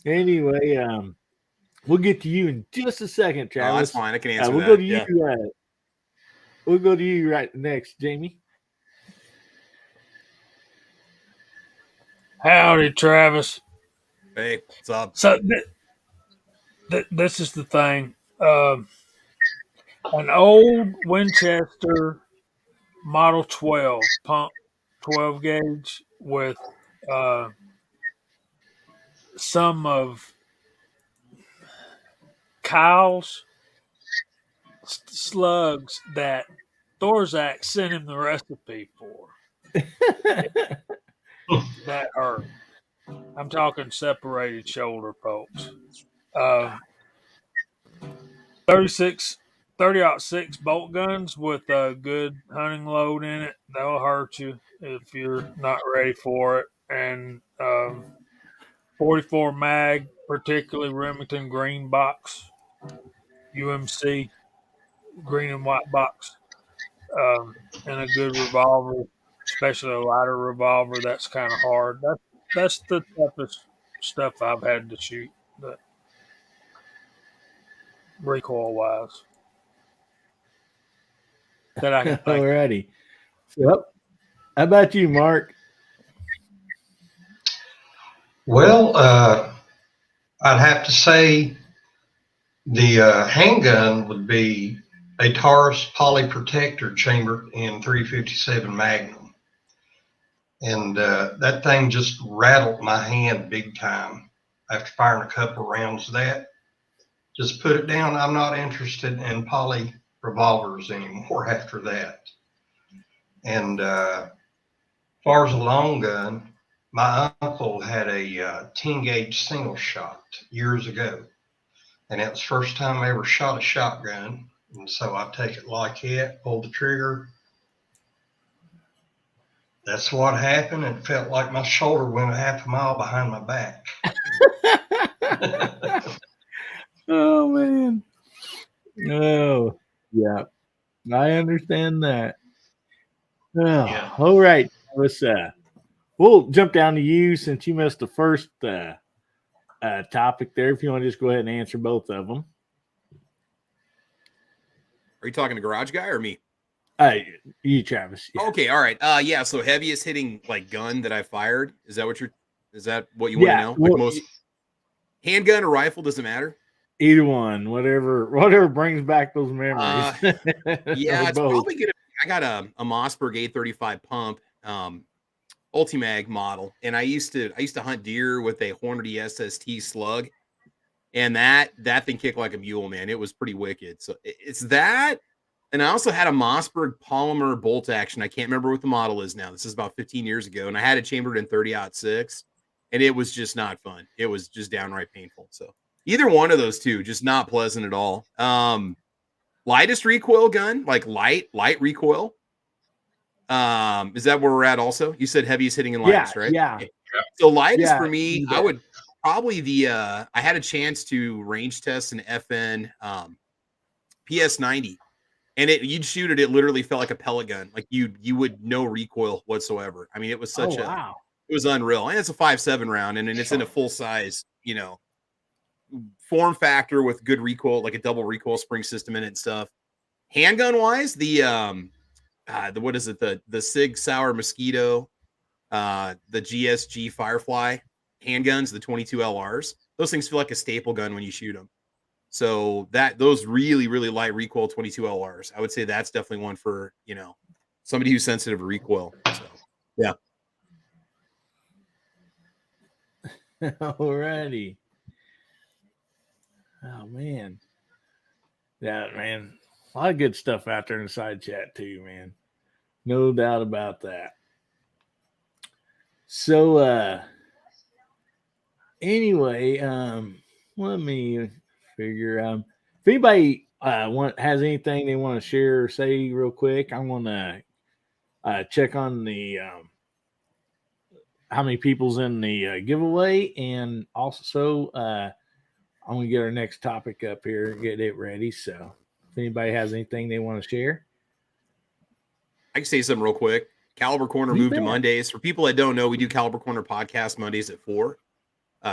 anyway, we'll get to you in just a second, Oh, Travis. that's fine. I can answer We'll that. go to Yeah. you. We'll go to you right next, Jamie. Howdy, Travis. Hey, what's up? So this is the thing. An old Winchester Model 12 pump 12 gauge with some of Kyle's slugs that Thorzak sent him the recipe for. That hurt. I'm talking separated shoulder pokes. 30-06 bolt guns with a good hunting load in it. That'll hurt you if you're not ready for it. And 44 mag, particularly Remington green box, UMC green and white box, and a good revolver, especially a lighter revolver. That's kind of hard. That's the toughest stuff I've had to shoot, but recoil wise. That I can think. Alrighty. Yep. How about you, Mark? Well, I'd have to say the handgun would be a Taurus Poly Protector chambered in 357 Magnum. And that thing just rattled my hand big time after firing a couple rounds of that. Just put it down. I'm not interested in poly revolvers anymore after that. And as far as a long gun, my uncle had a 10 gauge single shot years ago. And it was the first time I ever shot a shotgun. And so I take it like it, pull the trigger. That's what happened. It felt like my shoulder went a half a mile behind my back. Oh man. Oh yeah. I understand that. Oh, Yeah. All right. Let's we'll jump down to you since you missed the first topic there. If you want to just go ahead and answer both of them. Are you talking to Garage Guy or me? You, Travis. Yeah. Okay, all right. Yeah, so heaviest hitting like gun that I fired. Is that what you want to know? Like well, most handgun or rifle, doesn't matter. Either one, whatever brings back those memories. Yeah, Or it's both. probably gonna. I got a Mossberg 835 pump, Ultimag model, and I used to hunt deer with a Hornady SST slug, and that thing kicked like a mule, man. It was pretty wicked. So it's that, and I also had a Mossberg polymer bolt action. I can't remember what the model is now. This is about 15 years ago, and I had it chambered in 30-06, and it was just not fun. It was just downright painful. So either one of those two, just not pleasant at all. Lightest recoil gun, like light recoil. Is that where we're at also? You said heaviest hitting and lightest, right? Yeah. So lightest Yeah, for me, I would probably I had a chance to range test an FN PS90, and you'd shoot it, it literally felt like a pellet gun. Like you would no recoil whatsoever. I mean, it was such wow. it was unreal. And it's a 5.7 round, and it's in a full size, form factor with good recoil, like a double recoil spring system in it and stuff. Handgun wise, the what is it? The Sig Sauer Mosquito, the GSG Firefly handguns, the 22 LRs. Those things feel like a staple gun when you shoot them. So those really, really light recoil 22 LRs, I would say that's definitely one for, somebody who's sensitive to recoil. So yeah. Alrighty. Oh man. Yeah, man. A lot of good stuff out there in the side chat too, man. No doubt about that. So anyway, let me figure if anybody has anything they want to share or say real quick, I'm gonna check on the how many people's in the giveaway, and also I'm gonna get our next topic up here and get it ready. So if anybody has anything they want to share, I can say something real quick. Caliber Corner moved to Mondays. For people that don't know, we do Caliber Corner podcast Mondays at 4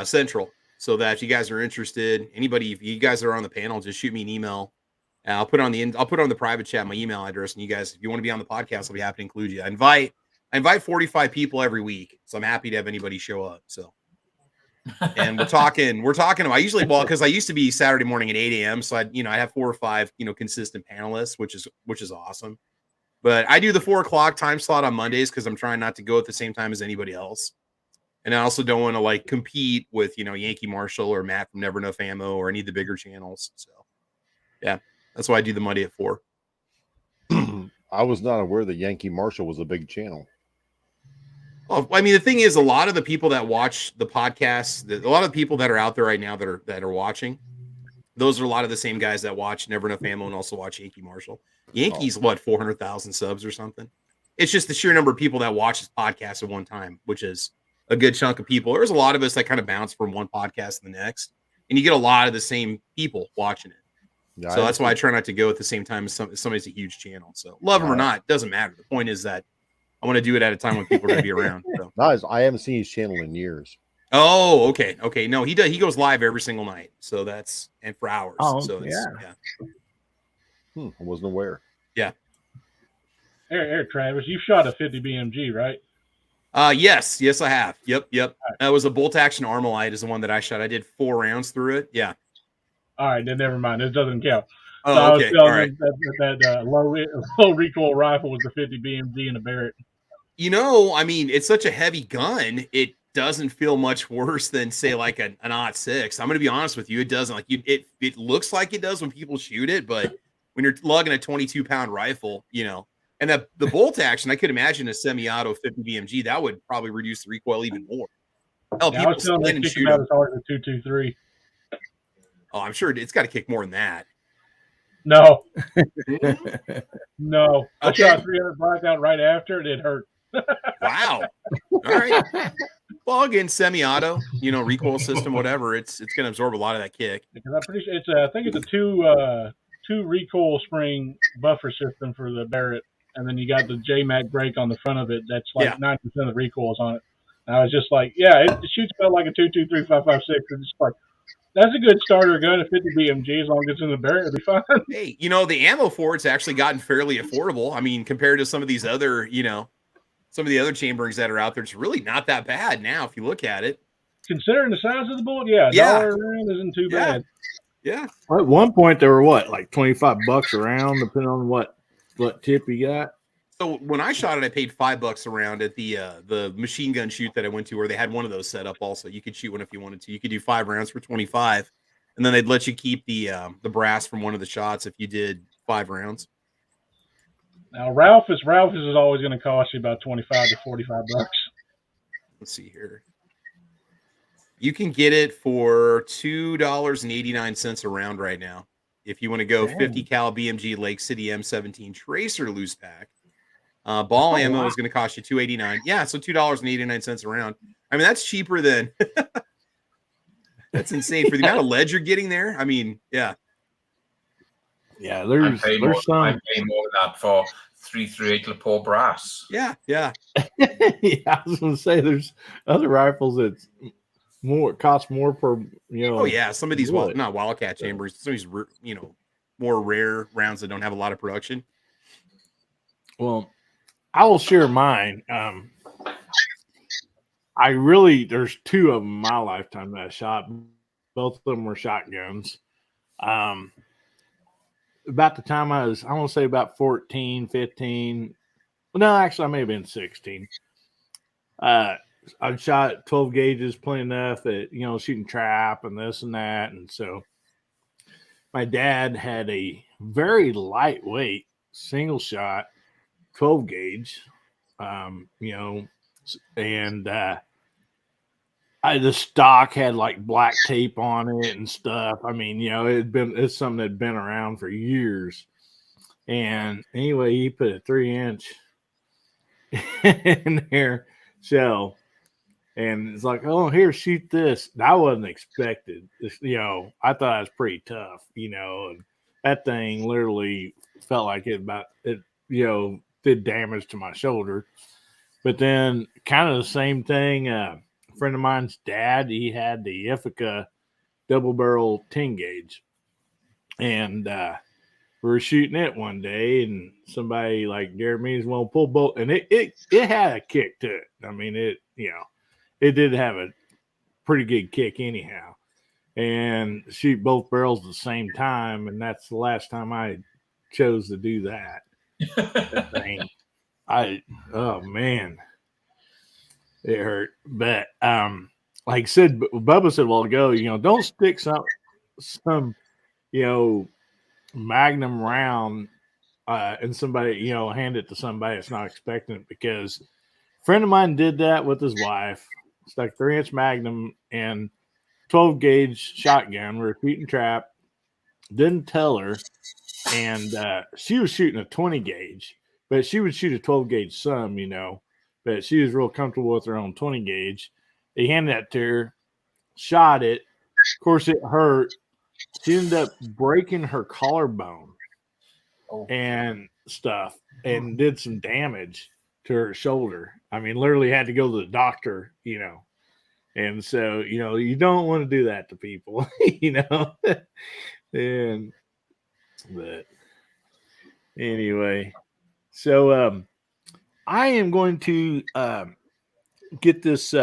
Central. So that if you guys are interested, anybody, if you guys are on the panel, just shoot me an email. I'll put on the private chat my email address, and you guys, if you want to be on the podcast, I'll be happy to include you. I invite 45 people every week, so I'm happy to have anybody show up. So, and we're talking. I usually, because I used to be Saturday morning at 8 a.m. So I have 4 or 5 consistent panelists, which is awesome. But I do the 4 o'clock time slot on Mondays because I'm trying not to go at the same time as anybody else. And I also don't want to compete with, Yankee Marshall or Matt from Never Enough Ammo or any of the bigger channels. So yeah, that's why I do the Monday at 4. I was not aware that Yankee Marshall was a big channel. Well, I mean, the thing is, a lot of the people that watch the podcast, a lot of the people that are out there right now that are watching, those are a lot of the same guys that watch Never Enough Ammo and also watch Yankee Marshall. Yankee's 400,000 subs or something. It's just the sheer number of people that watch this podcast at one time, which is a good chunk of people. There's a lot of us that kind of bounce from one podcast to the next, and you get a lot of the same people watching it. Yeah, so that's why I try not to go at the same time as somebody's a huge channel. So love them or not, doesn't matter. The point is that I want to do it at a time when people are going to be around. So. Nice. I haven't seen his channel in years. Oh, okay. No, he does. He goes live every single night. So and for hours. Oh, so yeah. I wasn't aware. Yeah. Here, Travis, you shot a 50 BMG, right? Yes, I have. Yep. Right. That was a bolt action Armalite is the one that I shot. I did 4 rounds through it. Yeah. All right, then never mind. This doesn't count. Oh, so okay. All right. That low recoil rifle was the 50 BMG and a Barrett. I mean, it's such a heavy gun. It doesn't feel much worse than say like an .06. I'm going to be honest with you. It doesn't it looks like it does when people shoot it, but when you're lugging a 22-pound rifle, and the bolt action, I could imagine a semi-auto 50 BMG that would probably reduce the recoil even more. Hell, I was telling them to kick about as hard as a 223. Oh, I'm sure it's got to kick more than that. No. No. I shot 300 blackout right after, and it hurt. Wow. All right. Well, again, semi-auto, recoil system, whatever. It's going to absorb a lot of that kick. Because I'm pretty sure I think it's a two recoil spring buffer system for the Barrett, and then you got the J-Mac brake on the front of it. That's 90% of the recoil is on it. And I was just like, it shoots about like a 223 5.56. It's just like, that's a good starter gun, a 50 BMG, as long as it's in the Barrett, it'll be fine. Hey, the ammo for it's actually gotten fairly affordable. I mean, compared to some of these other, some of the other chamberings that are out there, it's really not that bad now if you look at it. Considering the size of the bullet, $1 around isn't too bad. Yeah. At one point, there were like $25 a round, depending on what tip you got. So when I shot it, I paid $5 a round at the machine gun shoot that I went to, where they had one of those set up. Also, you could shoot one if you wanted to. You could do 5 rounds for 25, and then they'd let you keep the brass from one of the shots if you did 5 rounds. Now Ralphus is always going to cost you about $25 to $45. Let's see here. You can get it for $2.89 a round right now. If you want to go 50 cal BMG Lake City M17 Tracer loose pack, ball ammo is going to cost you $2.89. Yeah, so $2.89 a round. I mean, that's cheaper than. That's insane for the amount of lead you're getting there. I mean, yeah. Yeah, I'm there's paying some. more than that for 338 Lepore brass. Yeah. Yeah, I was going to say there's other rifles that cost more per. Oh yeah, some of these not Wildcat chambers. Some of these more rare rounds that don't have a lot of production. Well, I will share mine. There's 2 of them in my lifetime that I shot. Both of them were shotguns. About the time I want to say about 14, 15. Well, no, actually, I may have been 16. I'd shot 12 gauges plenty enough at, shooting trap and this and that. And so my dad had a very lightweight single shot 12 gauge, and the stock had like black tape on it and stuff. I mean, it's something that had been around for years. And anyway, he put a 3-inch in there shell. And it's like, oh, here, shoot this. And I wasn't expected. I thought it was pretty tough, and that thing literally felt like it did damage to my shoulder. But then kind of the same thing, a friend of mine's dad, he had the Ithaca double barrel 10 gauge. And we were shooting it one day, and somebody like Jeremy's well pull bolt, and it had a kick to it. I mean, it did have a pretty good kick anyhow. And shoot both barrels at the same time, and that's the last time I chose to do that. That thing. Oh man, it hurt. But like I said, Bubba said a while ago, don't stick some Magnum round and somebody, hand it to somebody that's not expecting it, because a friend of mine did that with his wife. Stuck 3-inch Magnum and 12 gauge shotgun. We were shooting trap. Didn't tell her, and she was shooting a 20 gauge, but she would shoot a 12 gauge some, but she was real comfortable with her own 20 gauge. He handed that to her, shot it. Of course, it hurt. She ended up breaking her collarbone and stuff, and did some damage to her shoulder. I mean, literally had to go to the doctor, and so, you don't want to do that to people, and, but anyway, so, I am going to, get this,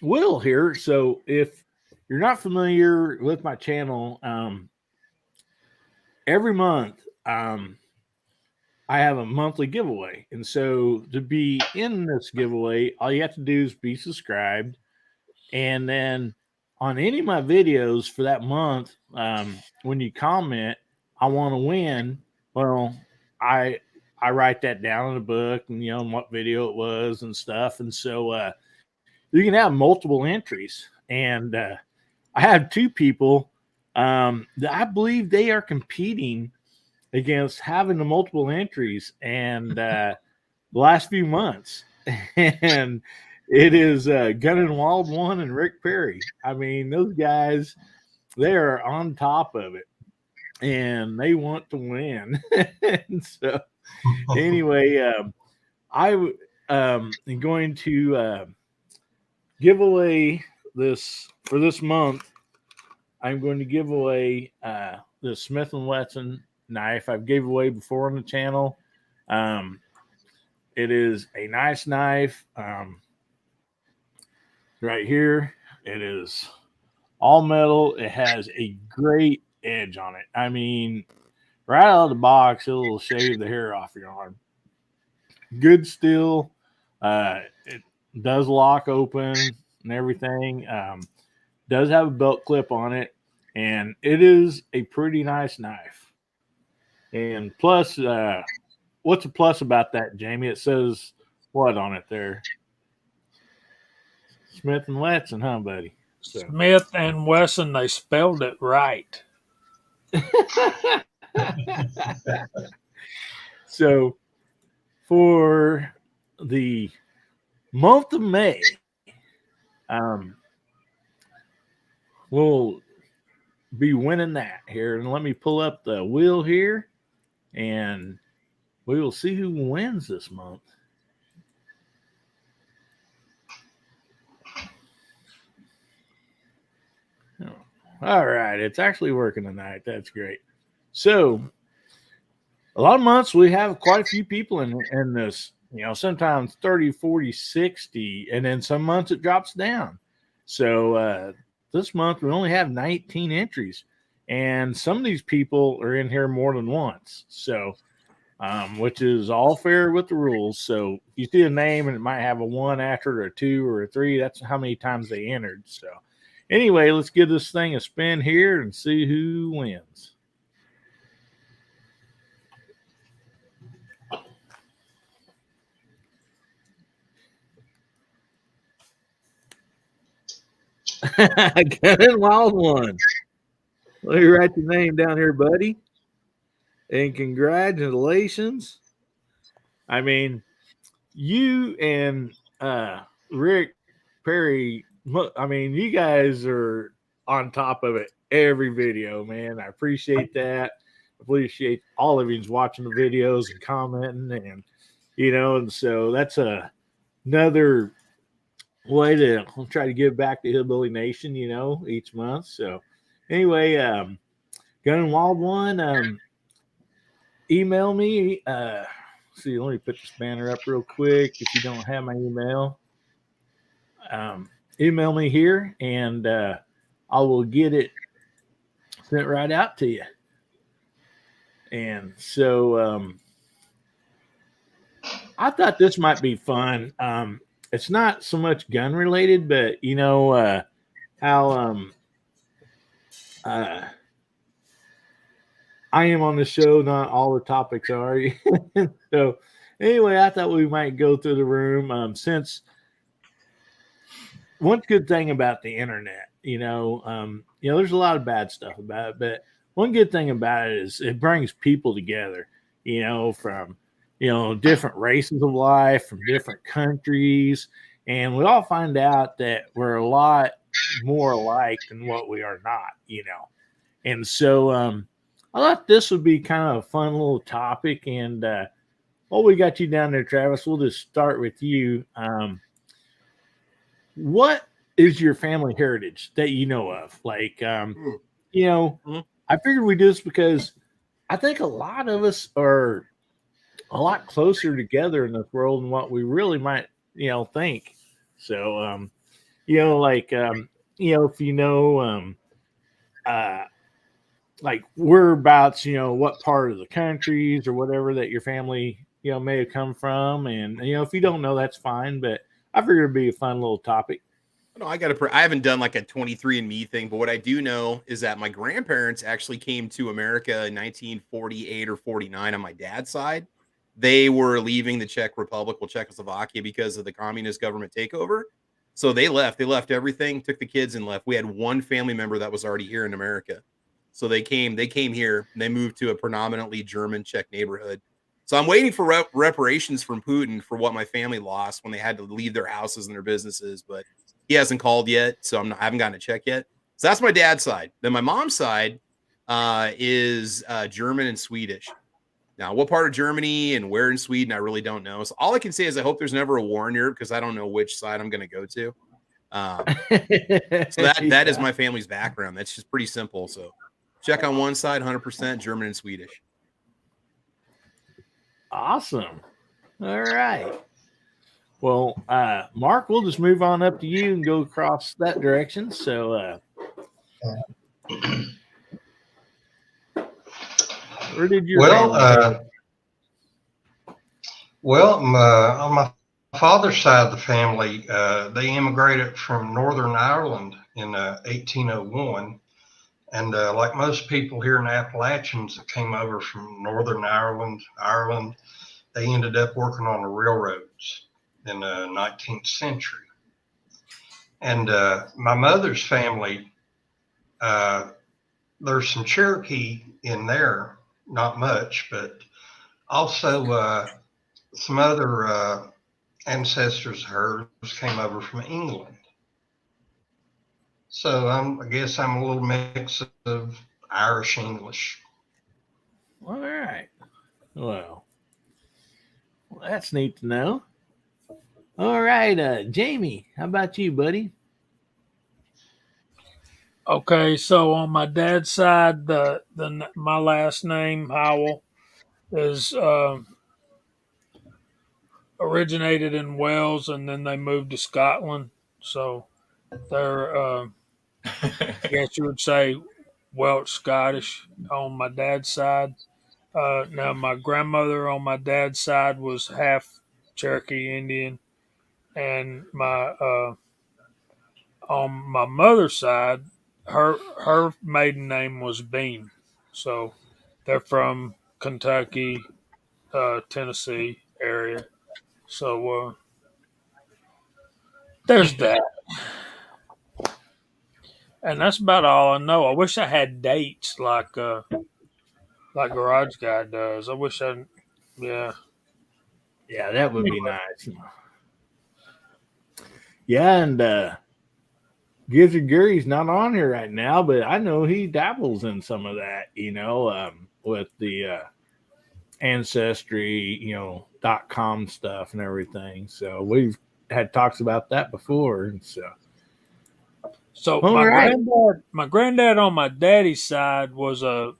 wheel here. So if you're not familiar with my channel, every month, I have a monthly giveaway. And so to be in this giveaway, all you have to do is be subscribed. And then on any of my videos for that month, when you comment, I want to win. Well, I write that down in a book and, what video it was and stuff. And so, you can have multiple entries. And, I have 2 people, that I believe they are competing against having the multiple entries and the last few months. And it is Gun and Wild One and Rick Perry. I mean, those guys, they are on top of it, and they want to win. And so anyway, I am going to give away this for this month. I'm going to give away the Smith & Wesson knife I've gave away before on the channel. It is a nice knife. Right here, it is all metal. It has a great edge on it. I mean, right out of the box, it'll shave the hair off your arm. Good steel. It does lock open and everything. Does have a belt clip on it, and it is a pretty nice knife. And plus, what's a plus about that, Jamie? It says what on it there? Smith & Wesson, huh, buddy? So. Smith & Wesson, they spelled it right. So, for the month of May, we'll be winning that here. And let me pull up the wheel here, and we will see who wins this month. All right, it's actually working tonight. That's great. So, a lot of months we have quite a few people in this, sometimes 30, 40, 60, and then some months it drops down. So this month we only have 19 entries, and some of these people are in here more than once. So, which is all fair with the rules. So if you see a name and it might have a 1 after it, or a 2 or a 3, that's how many times they entered. So anyway, let's give this thing a spin here and see who wins. Gun and Wild One. Let me write your name down here, buddy. And congratulations. I mean, you and Rick Perry, I mean, you guys are on top of it every video, man. I appreciate that. I appreciate all of you watching the videos and commenting, and and so that's another way to try to give back to Hillbilly Nation, each month. So anyway, Gun and Wild One, email me. See, let me put this banner up real quick. If you don't have my email, email me here, and I will get it sent right out to you. And so I thought this might be fun. It's not so much gun related, but how I am on the show, not all the topics are. So anyway, I thought we might go through the room, since one good thing about the internet, there's a lot of bad stuff about it, but one good thing about it is it brings people together, from different races of life, from different countries, and we all find out that we're a lot more alike than what we are not, and so I thought this would be kind of a fun little topic. And while we got you down there, Travis, we'll just start with you. What is your family heritage that you know of? Like, I figured we do this because I think a lot of us are a lot closer together in this world than what we really might, think. So, if like whereabouts, what part of the countries or whatever that your family, may have come from. And, if you don't know, that's fine. But I figured it'd be a fun little topic. No, I haven't done like a 23andMe thing, but what I do know is that my grandparents actually came to America in 1948 or 49 on my dad's side. They were leaving the Czech Republic, Czechoslovakia, because of the communist government takeover. So they left everything, took the kids and left. We had one family member that was already here in America. So they came here, and they moved to a predominantly German Czech neighborhood. So I'm waiting for reparations from Putin for what my family lost when they had to leave their houses and their businesses, but he hasn't called yet, so I haven't gotten a check yet. So that's my dad's side. Then my mom's side is German and Swedish. Now, what part of Germany and where in Sweden, I really don't know. So all I can say is I hope there's never a war in Europe, because I don't know which side I'm going to go to. So that is my family's background. That's just pretty simple. So check on one side, 100% German and Swedish. Awesome. All right. Well, Mark, we'll just move on up to you and go across that direction. So, where did your on my father's side of the family, they immigrated from Northern Ireland in 1801. And like most people here in Appalachians that came over from Northern Ireland, they ended up working on the railroads in the 19th century. And my mother's family, there's some Cherokee in there, not much, but also some other ancestors of hers came over from England. So I guess I'm a little mix of Irish English. All right. Well, that's neat to know. All right, Jamie, how about you, buddy? Okay, so on my dad's side, my last name Howell is originated in Wales, and then they moved to Scotland. So They're, I guess you would say, Welsh Scottish on my dad's side. Now, my grandmother on my dad's side was half Cherokee Indian, and on my mother's side, her maiden name was Bean. So they're from Kentucky, Tennessee area. So there's that, and that's about all I know. I wish I had dates like Garage Guy does. I wish I, yeah. Yeah, that would be nice. Yeah, and Gizzard Gary's not on here right now, but I know he dabbles in some of that, with the ancestry, .com stuff and everything. So we've had talks about that before. And So All right. my granddad on my daddy's side was a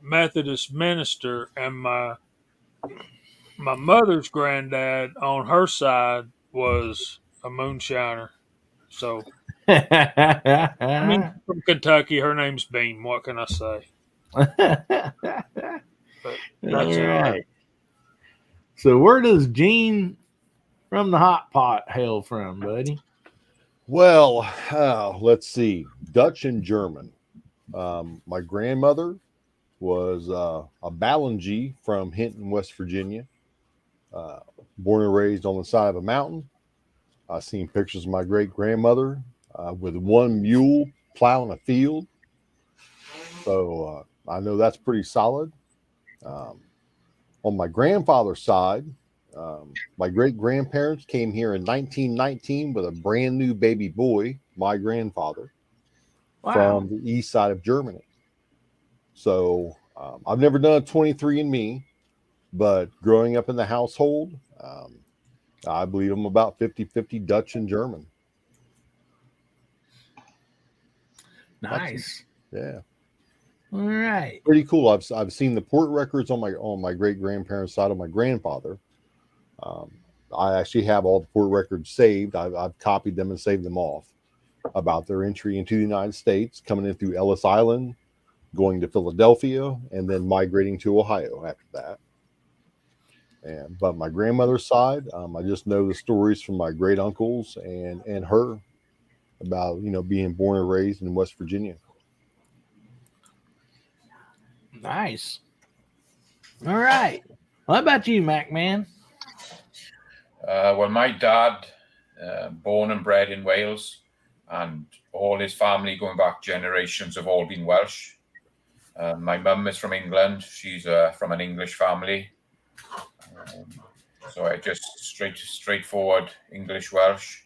Methodist minister, and my mother's granddad on her side was a moonshiner. So I mean, from Kentucky, her name's Bean. What can I say? But that's all it. right. So where does Gene from the Hot Pot hail from, buddy? Well, let's see. Dutch and German. My grandmother was a Ballingy from Hinton, West Virginia. Born and raised on the side of a mountain. I've seen pictures of my great grandmother with one mule plowing a field. So I know that's pretty solid. On my grandfather's side, my great grandparents came here in 1919 with a brand new baby boy, my grandfather, from the east side of Germany. So I've never done a 23andMe, but growing up in the household, I believe I'm about 50-50 Dutch and German. Nice. Yeah. All right. Pretty cool. I've seen the port records on my great grandparents' side of my grandfather. I actually have all the port records saved. I've copied them and saved them off about their entry into the United States, coming in through Ellis Island, going to Philadelphia, and then migrating to Ohio after that. But my grandmother's side, I just know the stories from my great uncles and her about being born and raised in West Virginia. Nice. All right. What about you, Mac man? Well, my dad, born and bred in Wales, and all his family going back generations have all been Welsh. My mum is from England. She's from an English family. So I just straightforward English Welsh.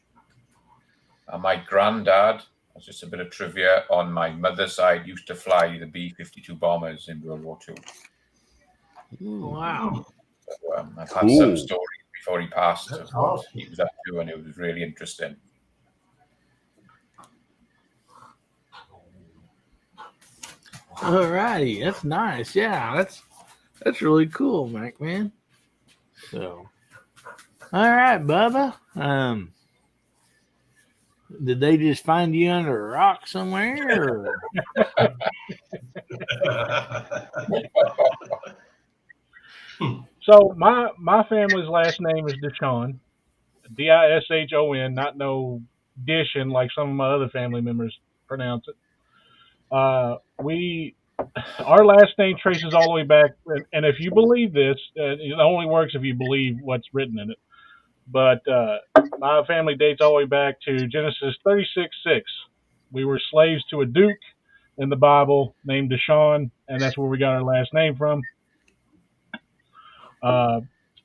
And my granddad, just a bit of trivia, on my mother's side used to fly the B-52 bombers in World War II. Wow. So, I've had some stories before he passed of what he was up to, and it was really interesting. All righty. That's nice. Yeah, that's really cool, Mac man. So, all right, Bubba. Did they just find you under a rock somewhere? Or? So my family's last name is Dishon, Dishon, not no Dishin like some of my other family members pronounce it. Our last name traces all the way back, and if you believe this, it only works if you believe what's written in it. But my family dates all the way back to Genesis 36:6. We were slaves to a duke in the Bible named Dishon, and that's where we got our last name from.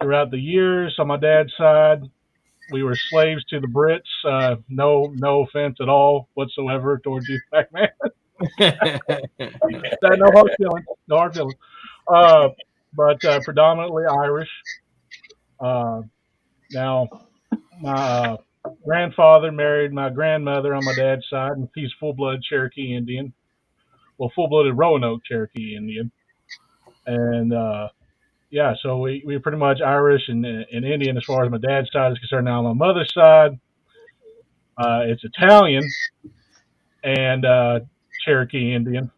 Throughout the years, on my dad's side, we were slaves to the Brits. No offense at all whatsoever towards you, Pac-Man. No hard feelings. No hard feelings. But predominantly Irish. Now, my grandfather married my grandmother on my dad's side, and he's full-blood Cherokee Indian. Well, full-blooded Roanoke Cherokee Indian. And yeah, so we're pretty much Irish and Indian as far as my dad's side is concerned. Now, on my mother's side, It's Italian and Cherokee Indian.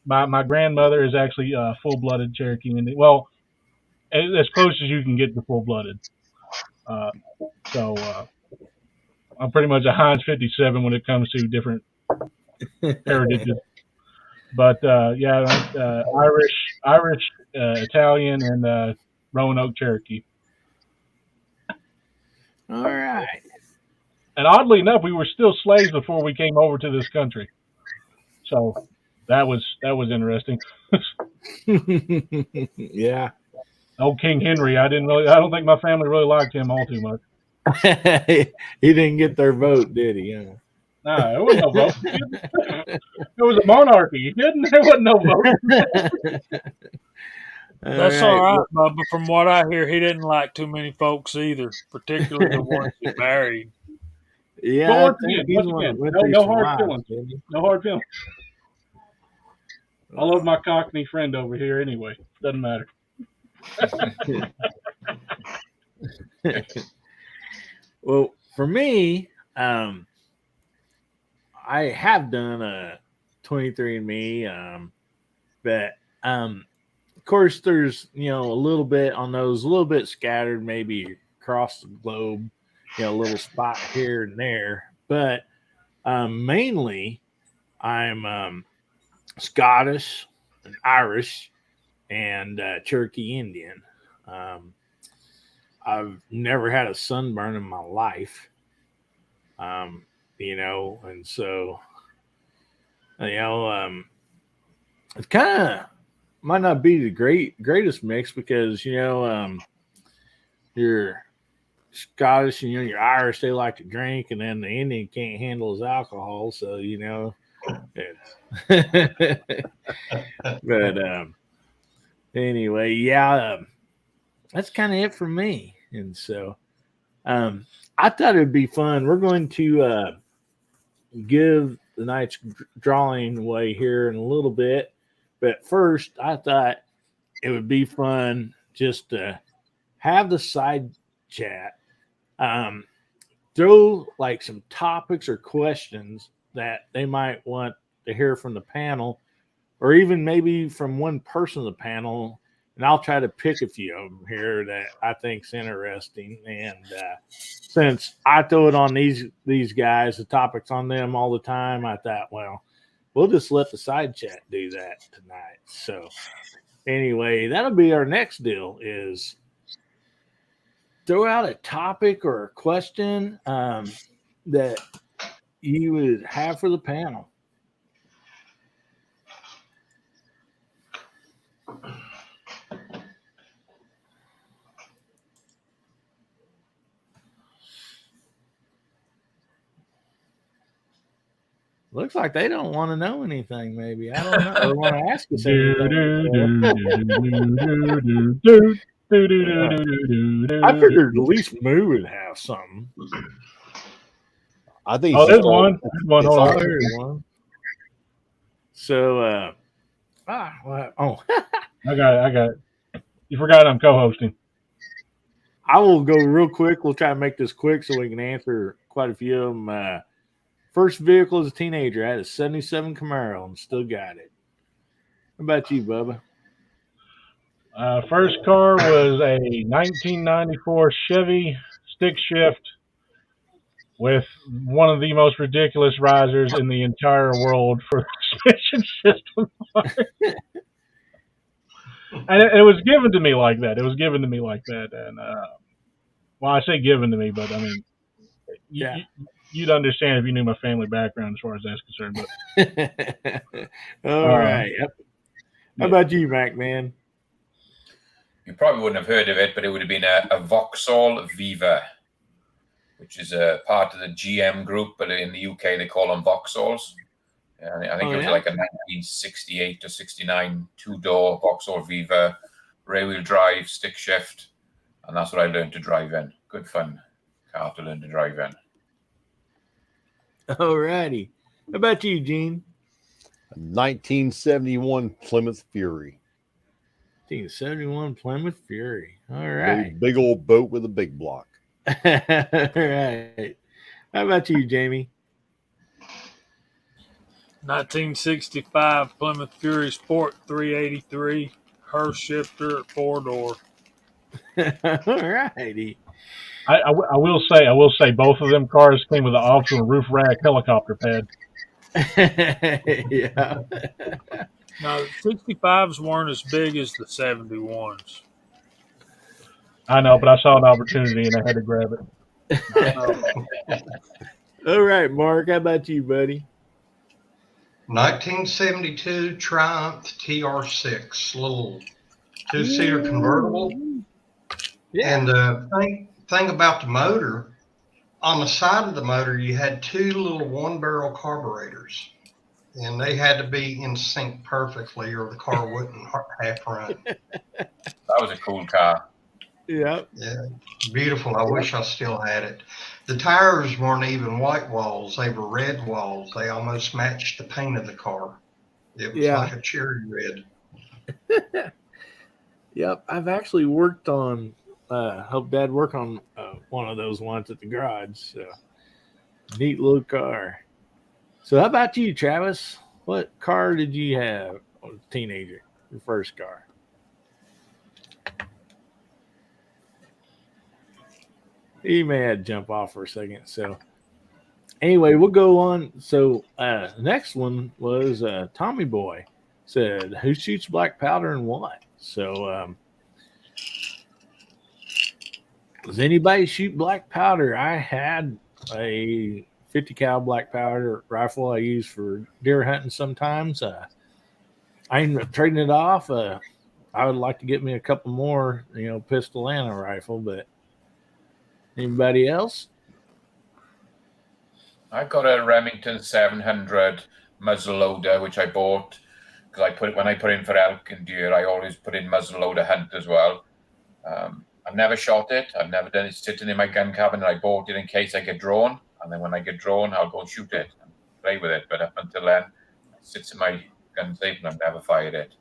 My grandmother is actually full-blooded Cherokee Indian. Well, as close as you can get to full-blooded. So I'm pretty much a Heinz 57 when it comes to different heritages. But Irish, Italian, and Roanoke Cherokee. All right. And oddly enough, we were still slaves before we came over to this country. So that was interesting. Yeah. Old King Henry, I don't think my family really liked him all too much. He didn't get their vote, did he? Huh? Nah, there was no vote. It was a monarchy. There wasn't no vote. That's all right, Bubba. From what I hear, he didn't like too many folks either, particularly the ones he married. Yeah. But once again, no hard feelings. No hard feelings. I love my Cockney friend over here anyway. Doesn't matter. Well, for me, I have done a 23andMe, but of course, there's a little bit on those, a little bit scattered, maybe across the globe, a little spot here and there, but mainly I'm Scottish and Irish and Cherokee Indian. I've never had a sunburn in my life, and so, it kind of might not be the greatest mix because, you're Scottish and you're Irish, they like to drink, and then the Indian can't handle his alcohol. So, but anyway, yeah, that's kind of it for me. And so I thought it'd be fun. We're going to give the night's drawing away here in a little bit. But first, I thought it would be fun just to have the side chat. Throw like some topics or questions that they might want to hear from the panel, or even maybe from one person of the panel. And I'll try to pick a few of them here that I think's interesting. And since I throw it on these guys, the topics on them all the time, I thought, well, we'll just let the side chat do that tonight. So anyway, that'll be our next deal is throw out a topic or a question that you would have for the panel. Looks like they don't want to know anything, maybe. I don't know. Or want to ask us anything. I figured at least Moo would have something. I think. There's one. Hold on. There's one. So, I got it. You forgot I'm co-hosting. I will go real quick. We'll try to make this quick so we can answer quite a few of them. First vehicle as a teenager, I had a 77 Camaro and still got it. How about you, Bubba? First car was a 1994 Chevy stick shift with one of the most ridiculous risers in the entire world for the suspension system. And it was given to me like that. And, well, I say given to me, but I mean, you'd understand if you knew my family background as far as that's concerned. But all right. Yep. How about you, Mac, man? You probably wouldn't have heard of it, but it would have been a Vauxhall Viva, which is a part of the GM group, but in the UK they call them Vauxhalls. And I think it was like a 1968 to 69 two-door Vauxhall Viva, rear-wheel drive, stick shift, and that's what I learned to drive in. Good fun car to learn to drive in. All righty. How about you, Gene? 1971 Plymouth Fury. 1971 Plymouth Fury. All right. Big old boat with a big block. All right. How about you, Jamie? 1965 Plymouth Fury Sport 383 Hearst shifter 4-door. All righty. I will say both of them cars came with an optional roof rack helicopter pad. Yeah. Now, the 65s weren't as big as the 71s. I know, but I saw an opportunity and I had to grab it. All right, Mark. How about you, buddy? 1972 Triumph TR6, little two-seater convertible. Yeah. And the thing about the motor, on the side of the motor, you had two little one-barrel carburetors. And they had to be in sync perfectly or the car wouldn't half run. That was a cool car. Yep. Yeah, beautiful. I wish I still had it. The tires weren't even white walls. They were red walls. They almost matched the paint of the car. It was Yeah. like a cherry red. Yep. I've actually worked on, helped Dad work on one of those ones at the garage. So neat little car. So how about you, Travis? What car did you have as a teenager? Your first car? He may have to jump off for a second. So anyway, we'll go on. So next one was Tommy Boy said, who shoots black powder and what? So does anybody shoot black powder? I had a 50 cal black powder rifle I use for deer hunting sometimes. I ended up trading it off. I would like to get me a couple more, pistol and a rifle, but anybody else? I got a Remington 700 muzzleloader, which I bought because when I put in for elk and deer, I always put in muzzleloader hunt as well. I've never shot it. I've never done it sitting in my gun cabinet. I bought it in case I get drawn, and then when I get drawn, I'll go and shoot it and play with it. But up until then, it sits in my gun safe, and I've never fired it.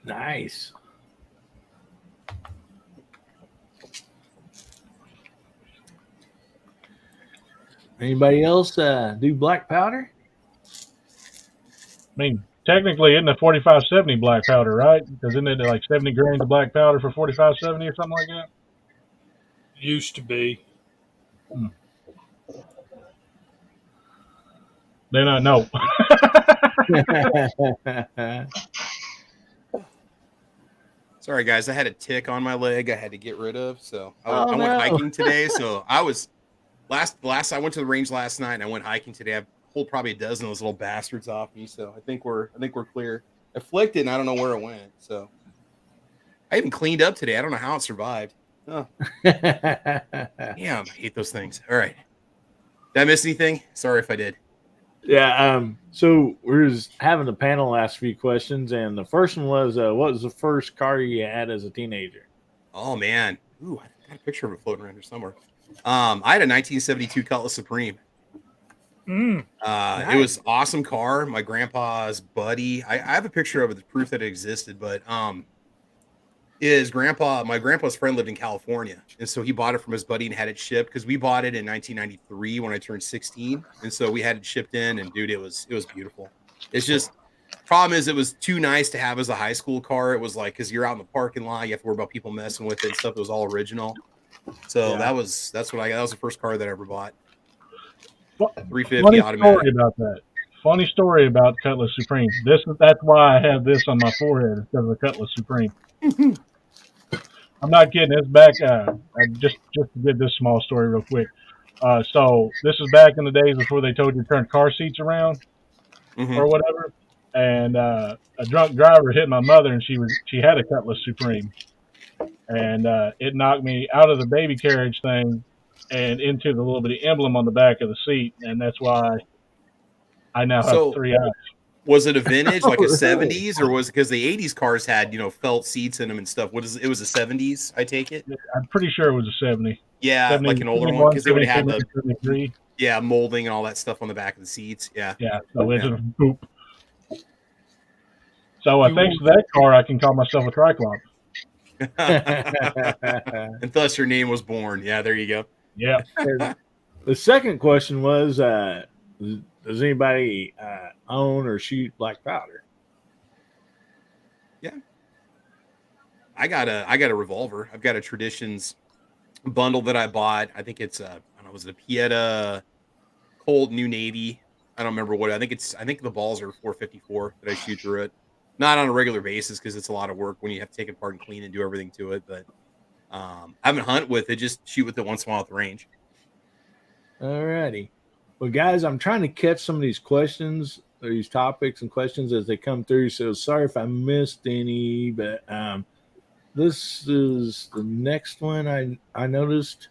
Nice. Anybody else do black powder? I mean, technically, isn't a 4570 black powder, right? Because isn't it like 70 grains of black powder for 4570 or something like that? Used to be. Then I know. Sorry, guys. I had a tick on my leg I had to get rid of. So I Oh, went no. hiking today. So I was I went to the range last night and I went hiking today. I pulled probably a dozen of those little bastards off me. So I think we're clear. Afflicted, and I don't know where it went. So I even cleaned up today. I don't know how it survived. Oh, damn, I hate those things. All right. Did I miss anything? Sorry if I did. Yeah. So we're just having the panel ask a few questions, and the first one was, what was the first car you had as a teenager? Oh man. Ooh, I got a picture of it floating around here somewhere. I had a 1972 Cutlass Supreme. It was awesome car. My grandpa's buddy. I have a picture of it, the proof that it existed, but my grandpa's friend lived in California, and so he bought it from his buddy and had it shipped because we bought it in 1993 when I turned 16, and so we had it shipped in, and dude, it was beautiful. It's just problem is it was too nice to have as a high school car. It was like, because you're out in the parking lot, you have to worry about people messing with it and stuff. It was all original. So Yeah. that's what I got. That was the first car that I ever bought. 350 Funny automatic. story about that. Funny story about Cutlass Supreme. That's why I have this on my forehead, is because of the Cutlass Supreme. I'm not kidding. It's back. Just to give this small story real quick. So this is back in the days before they told you to turn car seats around or whatever. And a drunk driver hit my mother, and she had a Cutlass Supreme, and it knocked me out of the baby carriage thing and into the little bitty emblem on the back of the seat, and that's why I now have 3 eyes. Was it a vintage, like a Really? 70s, or was it because the 80s cars had, felt seats in them and stuff? It was a 70s, I take it? I'm pretty sure it was a 70. Yeah, 70, like an older 71, one, because they would have had 73. molding and all that stuff on the back of the seats. Yeah. Yeah, so it's a boop. So thanks to that car, I can call myself a Triclops. And thus your name was born. Yeah, there you go. Yeah. The second question was, does anybody own or shoot black powder? I got a revolver. I've got a Traditions bundle that I bought. I think it's I don't know, was it a Pieta Colt New Navy? I don't remember what. I think the balls are 454 that I shoot through it. Not on a regular basis because it's a lot of work when you have to take it apart and clean and do everything to it. But I haven't hunt with it. Just shoot with it once in a while at the range. Alrighty. Well, guys, I'm trying to catch some of these questions, or these topics and questions as they come through. So sorry if I missed any, but this is the next one I noticed.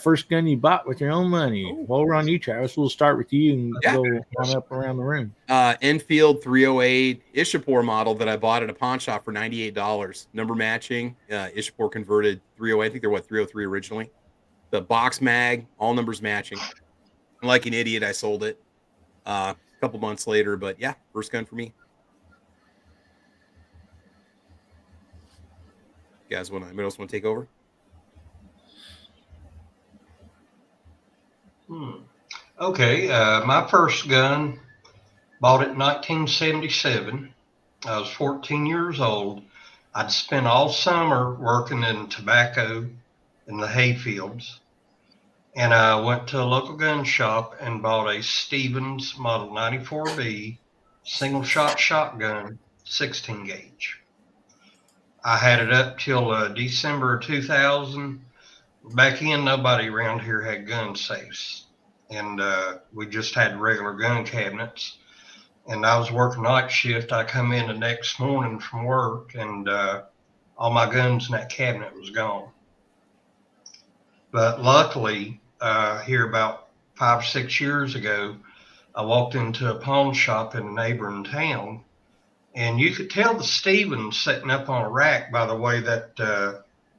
First gun you bought with your own money. While we're on you, Travis, we'll start with you and go on up around the room. Enfield 308 Ishapore model that I bought at a pawn shop for $98. Number matching. Ishapore converted 308. I think they're 303 originally. The box mag, all numbers matching. Like an idiot, I sold it a couple months later. But yeah, first gun for me. You guys anybody else want to take over? Okay, my first gun, bought it in 1977. I was 14 years old. I'd spent all summer working in tobacco in the hay fields. And I went to a local gun shop and bought a Stevens Model 94B single shot shotgun, 16 gauge. I had it up till December of 2000. Back then, nobody around here had gun safes, and we just had regular gun cabinets. And I was working night shift. I come in the next morning from work, and all my guns in that cabinet was gone. But luckily, here about 5 or 6 years ago, I walked into a pawn shop in a neighboring town, and you could tell the Stevens sitting up on a rack by the way that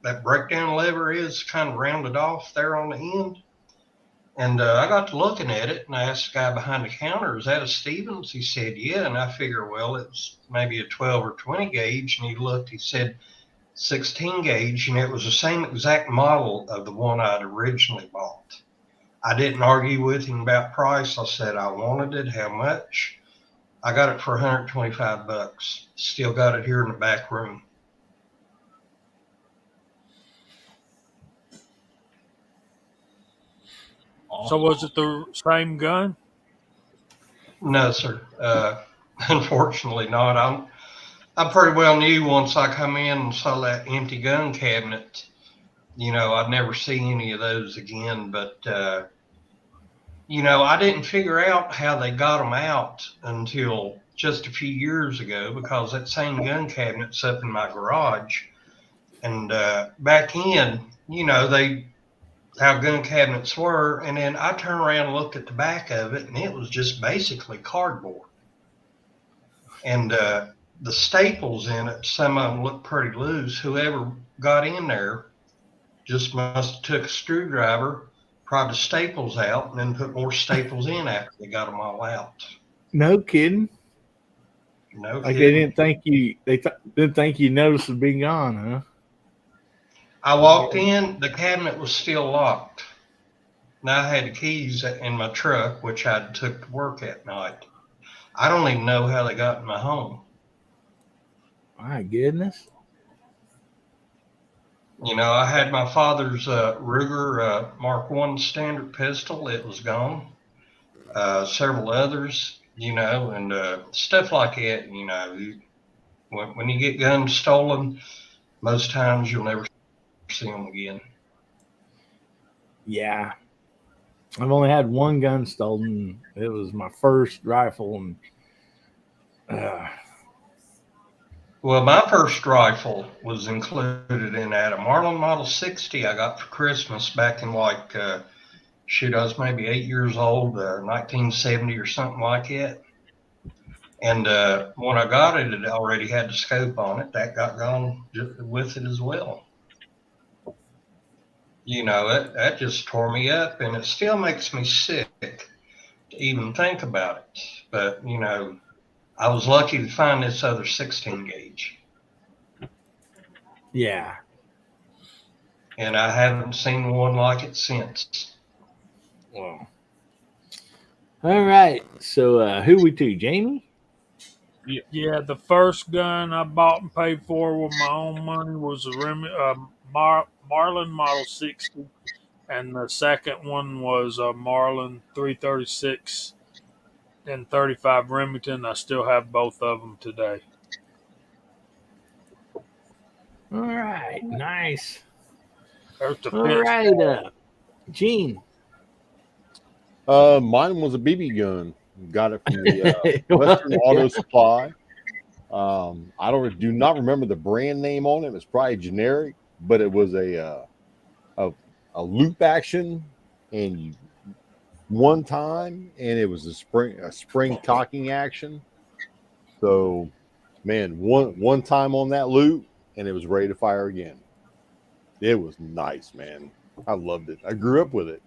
that breakdown lever is kind of rounded off there on the end. And I got to looking at it, and I asked the guy behind the counter, "Is that a Stevens?" He said, "Yeah." And I figure, well, it's maybe a 12 or 20 gauge. And he looked, he said 16 gauge, and it was the same exact model of the one I'd originally bought. I didn't argue with him about price. I said I wanted it, how much. I got it for $125. Still got it here in the back room. So was it the same gun? No, sir. Unfortunately not. I pretty well knew once I come in and saw that empty gun cabinet, you know, I'd never see any of those again. But, you know, I didn't figure out how they got them out until just a few years ago, because that same gun cabinet's up in my garage. And back in, you know, how gun cabinets were, and then I turned around and looked at the back of it, and it was just basically cardboard. And the staples in it, some of them looked pretty loose. Whoever got in there just must have took a screwdriver, pried the staples out, and then put more staples in after they got them all out. No kidding. No Like kidding. they didn't think you. Didn't think you noticed it being gone, huh? I walked in, the cabinet was still locked. Now I had the keys in my truck, which I took to work at night. I don't even know how they got in my home. My goodness. You know, I had my father's Ruger Mark I standard pistol. It was gone. Several others, you know, and stuff like that. You know, when you get guns stolen, most times you'll never see them again. Yeah. I've only had one gun stolen. It was my first rifle, and Well, my first rifle was included in that, a Marlin Model 60 I got for Christmas back in like, I was maybe 8 years old, 1970 or something like that. And when I got it, it already had the scope on it. That got gone with it as well. You know, that just tore me up, and it still makes me sick to even think about it. But, you know, I was lucky to find this other 16 gauge. Yeah. and I haven't seen one like it since. Well. All right. So who we to? Jamie? Yeah, the first gun I bought and paid for with my own money was a Marlin Model 60, and the second one was a Marlin 336 and 35 Remington. I still have both of them today. All right. Nice. There's the All fence. right. Gene. Mine was a BB gun. Got it from the Western Auto Supply. I do not remember the brand name on it. It was probably generic, but it was a loop action, and one time, and it was a spring cocking action. So, man, one time on that loop, and it was ready to fire again. It was nice, man. I loved it. I grew up with it.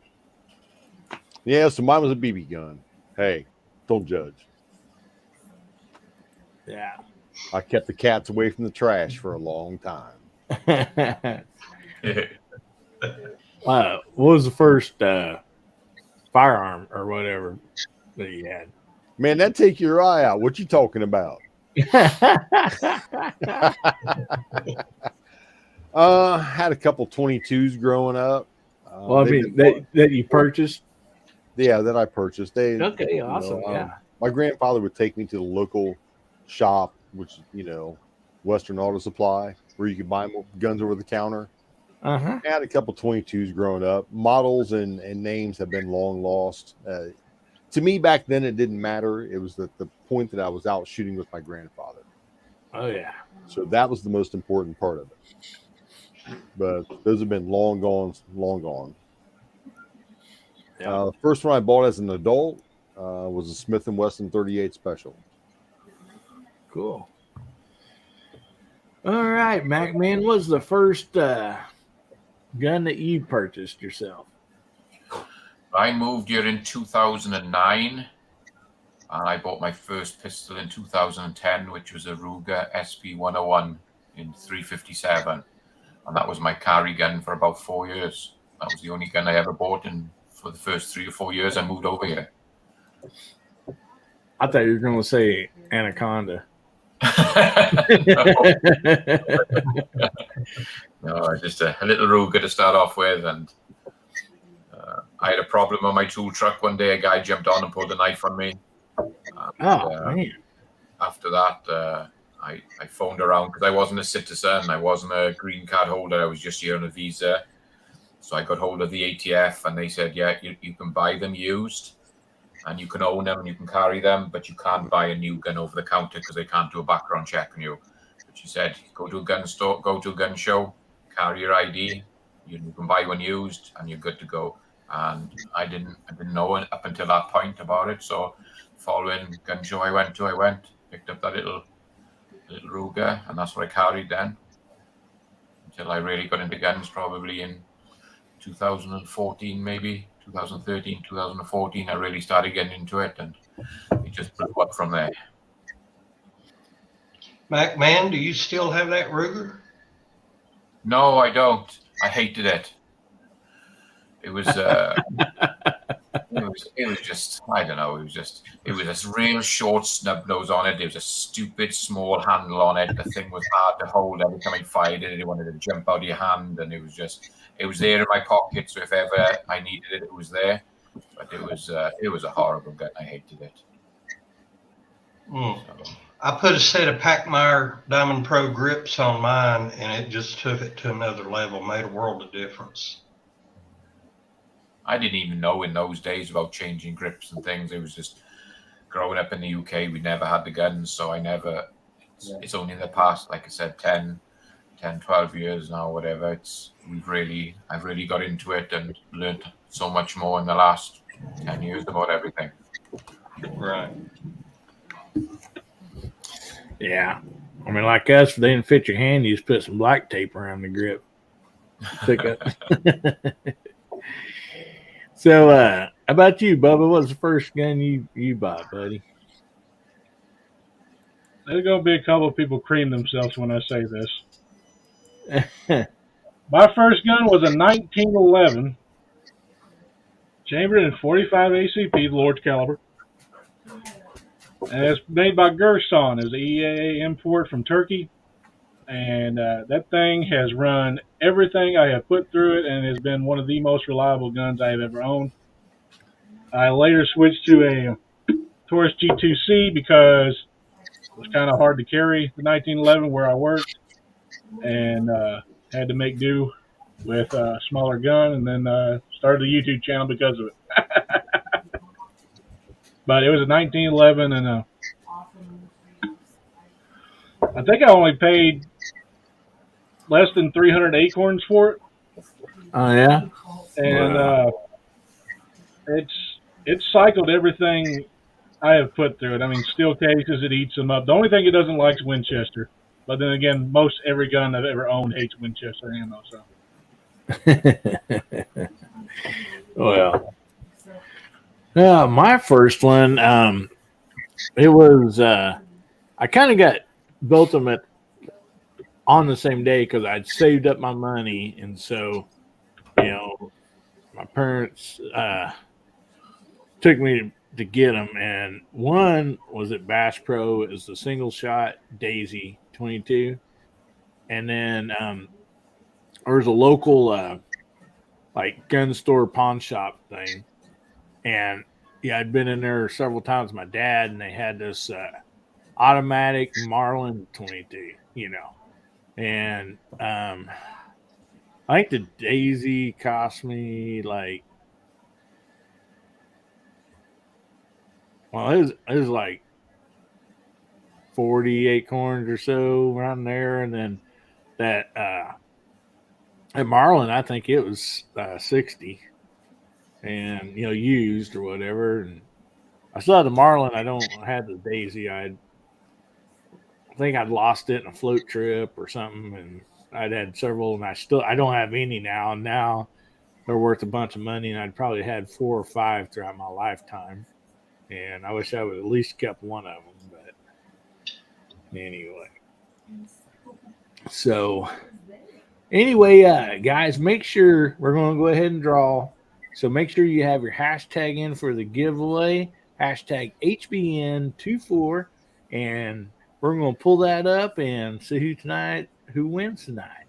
Yeah, so mine was a BB gun. Hey, don't judge. Yeah. I kept the cats away from the trash for a long time. What was the first firearm or whatever that you had? Man, that take your eye out. What you talking about? Had a couple 22s growing up. Well, I mean that you purchased. Yeah, that I purchased. Okay, awesome. Yeah. My grandfather would take me to the local shop, which Western Auto Supply, where you could buy guns over the counter. Uh-huh. I had a couple 22s growing up. Models and names have been long lost. To me, back then, it didn't matter. It was the point that I was out shooting with my grandfather. Oh yeah. So that was the most important part of it. But those have been long gone. Yeah. The first one I bought as an adult was a Smith & Wesson 38 Special. Cool. All right, Mac man, what was the first gun that you purchased yourself? I moved here in 2009, and I bought my first pistol in 2010, which was a Ruger SP101 in 357, and that was my carry gun for about 4 years. That was the only gun I ever bought, and for the first 3 or 4 years, I moved over here. I thought you were going to say Anaconda. No, just a little Ruger to start off with, and I had a problem on my tool truck one day. A guy jumped on and pulled a knife on me. Man. After that, I phoned around because I wasn't a citizen. I wasn't a green card holder. I was just here on a visa. So I got hold of the ATF, and they said, yeah, you can buy them used, and you can own them and you can carry them, but you can't buy a new gun over the counter because they can't do a background check on you. But she said, go to a gun store, go to a gun show, carry your ID, you can buy one used, and you're good to go. And I didn't know it up until that point about it. So following gun show I went, picked up that little Ruger, and that's what I carried then until I really got into guns, probably in 2014, maybe 2013, 2014. I really started getting into it, and it just blew up from there. Mac man, do you still have that Ruger? No, I don't. I hated it. It was it was just, I don't know, it was this real short snub nose on it. There was a stupid small handle on it. The thing was hard to hold. Every time I fired it wanted to jump out of your hand, and it was there in my pocket, so if ever I needed it, it was there. But it was a horrible gun. I hated it. So. I put a set of Pachmayr Diamond Pro grips on mine, and it just took it to another level, made a world of difference. I didn't even know in those days about changing grips and things. It was just growing up in the UK, we never had the guns, so it's only in the past, like I said, 10, 12 years now, whatever. I've really got into it and learned so much more in the last 10 years about everything. Right. Yeah. I mean, like us, if they didn't fit your hand, you just put some black tape around the grip. Pick up. So, how about you, Bubba? What was the first gun you bought, buddy? There's going to be a couple of people cream themselves when I say this. My first gun was a 1911 chambered in 45 ACP, large caliber. And it's made by Gerson. It's an EAA import from Turkey. And that thing has run everything I have put through it and has been one of the most reliable guns I have ever owned. I later switched to a Taurus G2C because it was kind of hard to carry the 1911 where I worked, and had to make do with a smaller gun, and then started a YouTube channel because of it. But it was a 1911, and I think I only paid less than 300 acorns for it. Oh yeah. And Wow. it's cycled everything I have put through it. I mean, steel cases, it eats them up. The only thing it doesn't like is Winchester. But then again, most every gun I've ever owned hates Winchester ammo. So Well, yeah, my first one, it was I kind of got both of them on the same day because I'd saved up my money, and so my parents took me to get them, and one was at Bass Pro. It was the single shot Daisy 22, and then there was a local like gun store pawn shop thing, and yeah, I'd been in there several times with my dad, and they had this automatic Marlin 22, and I think the Daisy cost me like, well, it was like 40 acorns or so around there, and then that at Marlin, I think it was 60, and used or whatever. And I still had the Marlin. I don't have the Daisy. I think I'd lost it in a float trip or something, and I'd had several, and I don't have any now. And now they're worth a bunch of money, and I'd probably had 4 or 5 throughout my lifetime. And I wish I would at least kept one of them. But anyway, so anyway, guys, make sure we're going to go ahead and draw. So make sure you have your hashtag in for the giveaway, hashtag HBN24, and we're going to pull that up and see who wins tonight.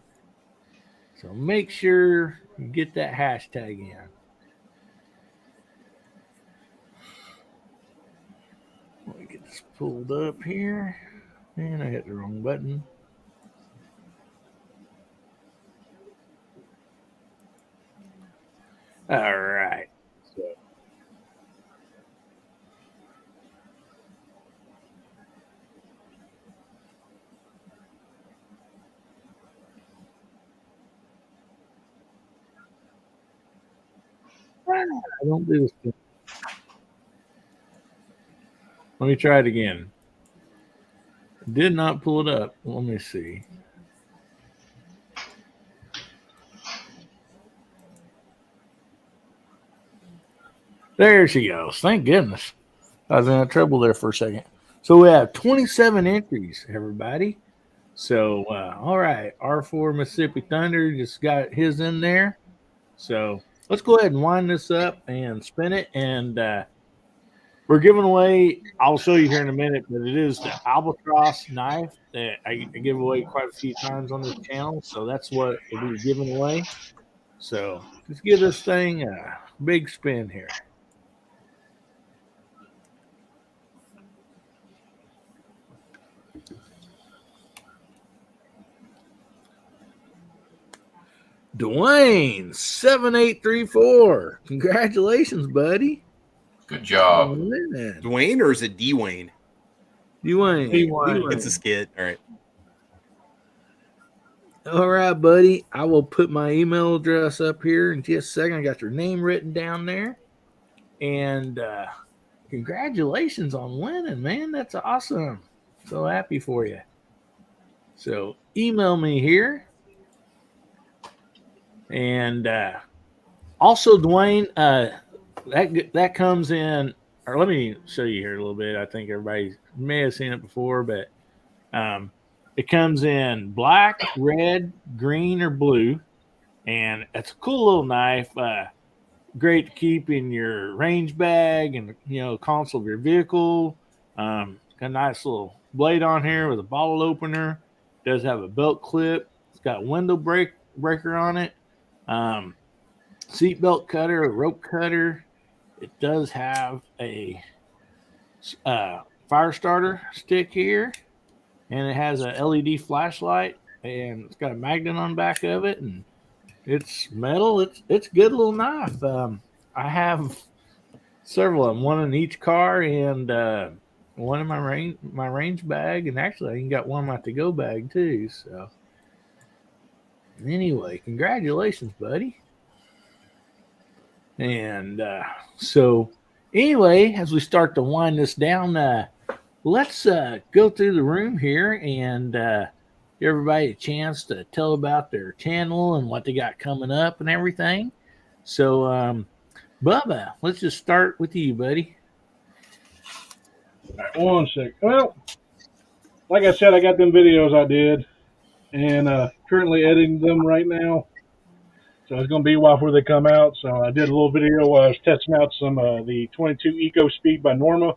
So make sure you get that hashtag in. Let me get this pulled up here. And I hit the wrong button. All right. I don't do this thing. Let me try it again. Did not pull it up. Let me see. There she goes. Thank goodness. I was in trouble there for a second. So we have 27 entries, everybody. So, all right. R4 Mississippi Thunder just got his in there. So let's go ahead and wind this up and spin it. And we're giving away, I'll show you here in a minute, but it is the Albatross knife that I give away quite a few times on this channel. So that's what we'll be giving away. So let's give this thing a big spin here. Dwayne 7834. Congratulations, buddy. Good job. Dwayne, or is it Dwayne? Dwayne. It's a skit. All right. All right, buddy. I will put my email address up here in just a second. I got your name written down there. And congratulations on winning, man. That's awesome. So happy for you. So email me here. And also, Dwayne, that comes in, or let me show you here a little bit. I think everybody may have seen it before, but It comes in black, red, green, or blue, and it's a cool little knife. Great to keep in your range bag and console of your vehicle. Got a nice little blade on here with a bottle opener. Does have a belt clip. It's got a window breaker on it. Seatbelt cutter, a rope cutter. It does have a fire starter stick here, and it has a LED flashlight, and it's got a magnet on the back of it, and it's metal. It's a good little knife. I have several of them, one in each car, and one in my range bag, and actually I even got one in my to-go bag too. So anyway, congratulations, buddy. And so anyway, as we start to wind this down, let's go through the room here and give everybody a chance to tell about their channel and what they got coming up and everything. So, Bubba, let's just start with you, buddy. All right, 1 sec. Well, like I said, I got them videos I did, and currently editing them right now. So it's going to be a while before they come out. So I did a little video while I was testing out some the 22 Eco Speed by Norma.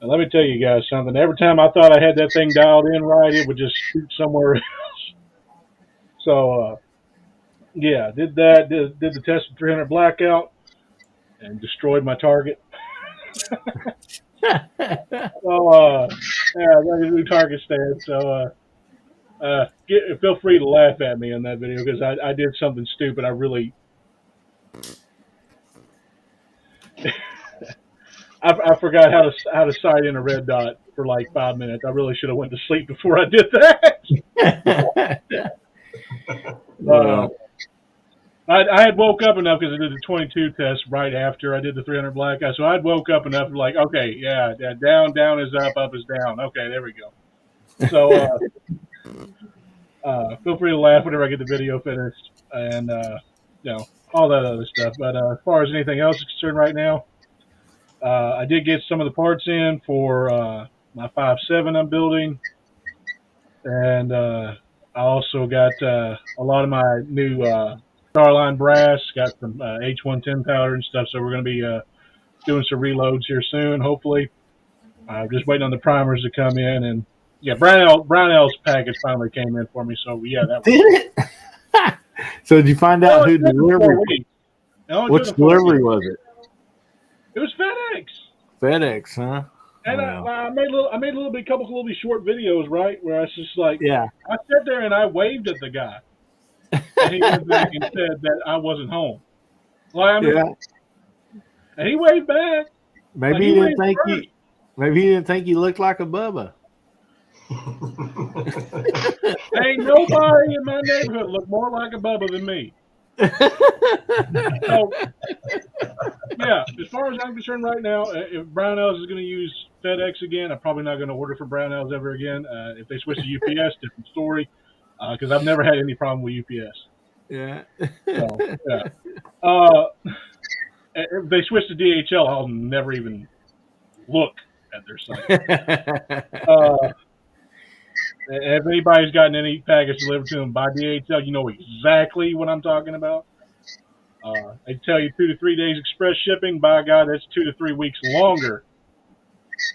And let me tell you guys something. Every time I thought I had that thing dialed in right, it would just shoot somewhere else. So, yeah, did that. Did the test of 300 blackout and destroyed my target. So, yeah, I got a new target stand. So, feel free to laugh at me on that video because I did something stupid. I really, I forgot how to sight in a red dot for like 5 minutes. I really should have went to sleep before I did that. I had woke up enough because I did the 22 test right after I did the 300 blackout. So I'd woke up enough to like, okay, yeah, down is up is down. Okay, there we go. So feel free to laugh whenever I get the video finished and all that other stuff. But as far as anything else is concerned right now, I did get some of the parts in for my 5.7 I'm building, and I also got a lot of my new Starline brass. Got some H110 powder and stuff. So we're going to be doing some reloads here soon, hopefully. Just waiting on the primers to come in, and yeah, Brownell's package finally came in for me. So yeah, that did it. So did you find out who delivered? Which delivery was it? It was FedEx. FedEx, huh? And wow. I made a couple little short videos, right, where I was just like, yeah, I sat there and I waved at the guy, and he went back and said that I wasn't home. Well, yeah. And he waved back. Maybe he didn't think you. Maybe he didn't think you looked like a Bubba. Ain't nobody in my neighborhood look more like a Bubba than me. So, yeah, as far as I'm concerned right now, if Brownells is going to use FedEx again, I'm probably not going to order from Brownells ever again. If they switch to UPS, different story, because I've never had any problem with UPS. Yeah. So, yeah. If they switch to DHL, I'll never even look at their site. If anybody's gotten any package delivered to them by DHL, you know exactly what I'm talking about. They tell you 2 to 3 days express shipping. By God, that's 2 to 3 weeks longer.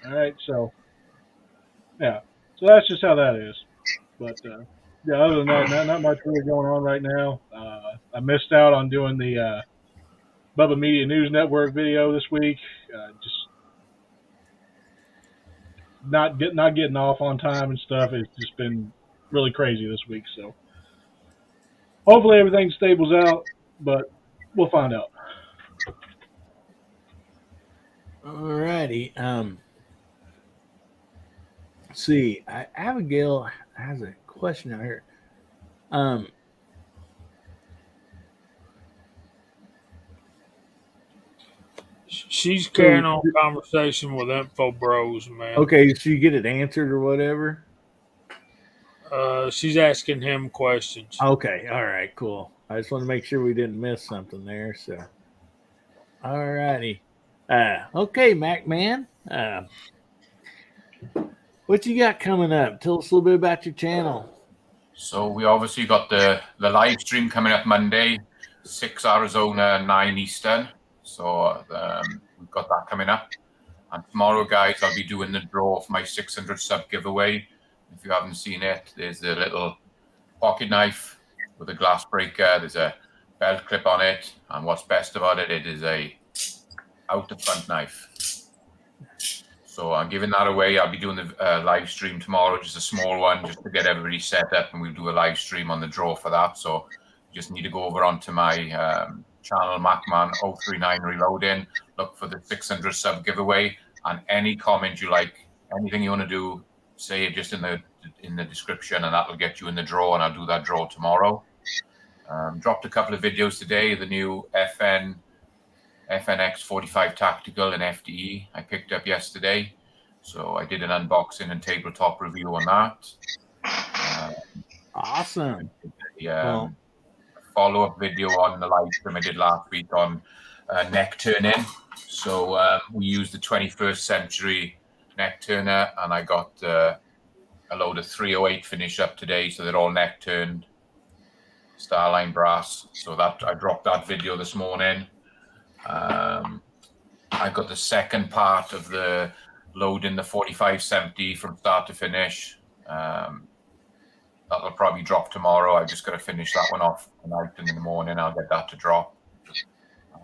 All right, so yeah, so that's just how that is. But yeah, other than that, not much really going on right now. I missed out on doing the Bubba Media News Network video this week. Just not getting off on time and stuff. It's just been really crazy this week. So hopefully everything stables out, but we'll find out. Alrighty. Let's see. Abigail has a question out here. She's carrying on conversation with Info Bros, man. Okay, so you get it answered or whatever? She's asking him questions. Okay, all right, cool. I just want to make sure we didn't miss something there. So, all righty. Okay, Mac Man. what you got coming up? Tell us a little bit about your channel. So we obviously got the live stream coming up Monday, 6 Arizona, 9 Eastern. So we've got that coming up. And tomorrow, guys, I'll be doing the draw for my 600 sub giveaway. If you haven't seen it, there's a little pocket knife with a glass breaker. There's a belt clip on it. And what's best about it, it is a out the front knife. So I'm giving that away. I'll be doing the live stream tomorrow, just a small one, just to get everybody set up, and we'll do a live stream on the draw for that. So you just need to go over onto my channel, MacMan039 Reloading, look for the 600 sub giveaway, and any comment you like, anything you want to do, say it just in the description, and that will get you in the draw, and I'll do that draw tomorrow. Dropped a couple of videos today, the new FNX 45 Tactical and FDE I picked up yesterday. So I did an unboxing and tabletop review on that. Awesome. Yeah. Follow-up video on the live stream I did last week on neck turning. So we used the 21st century neck turner, and I got a load of 308 finish up today. So they're all neck turned, Starline brass. So that I dropped that video this morning. I got the second part of the loading the 4570 from start to finish. That'll probably drop tomorrow. I just got to finish that one off tonight, and in the morning I'll get that to drop.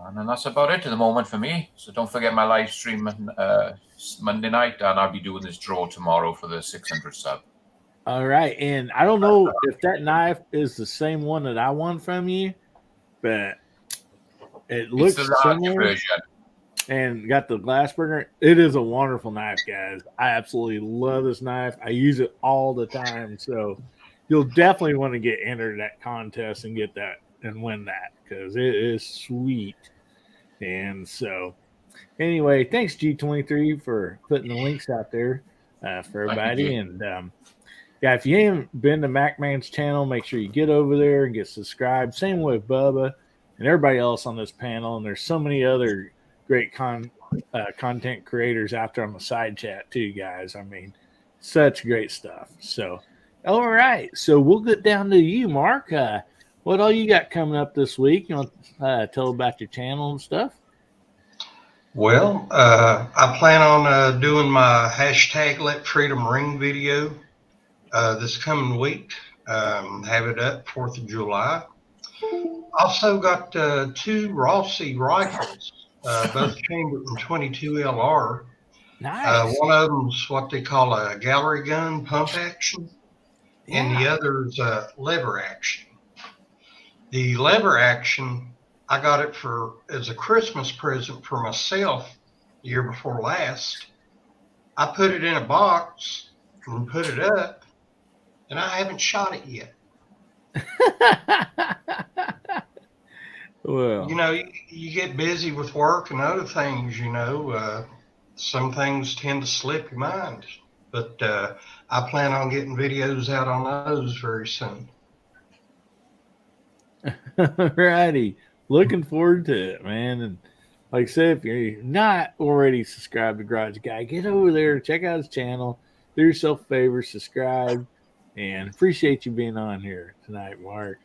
And then that's about it at the moment for me. So don't forget my live stream Monday night, and I'll be doing this draw tomorrow for the 600 sub. All right. And I don't know if that knife is the same one that I won from you, but it looks It's the large similar version. and got the glass burner. It is a wonderful knife, guys. I absolutely love this knife. I use it all the time. So you'll definitely want to get entered that contest and get that and win that, because it is sweet. And so anyway, thanks G23 for putting the links out there for everybody. And yeah, if you haven't been to MacMan's channel, make sure you get over there and get subscribed. Same with Bubba and everybody else on this panel. And there's so many other great content creators out there on the side chat too, guys. I mean, such great stuff. So, all right. So we'll get down to you, Mark. What all you got coming up this week? You want to tell about your channel and stuff? Well, I plan on doing my hashtag Let Freedom Ring video this coming week. Have it up 4th of July. Also got 2 Rossi rifles, both chambered in 22 LR. Nice. One of them's what they call a gallery gun pump action, and the other's lever action. The lever action, I got it as a Christmas present for myself the year before last. I put it in a box and put it up, and I haven't shot it yet. Well, you know, you get busy with work and other things, you know, some things tend to slip your mind, but I plan on getting videos out on those very soon. Alrighty. Looking forward to it, man. And like I said, if you're not already subscribed to Garage Guy, get over there, check out his channel, do yourself a favor, subscribe, and appreciate you being on here tonight, Mark.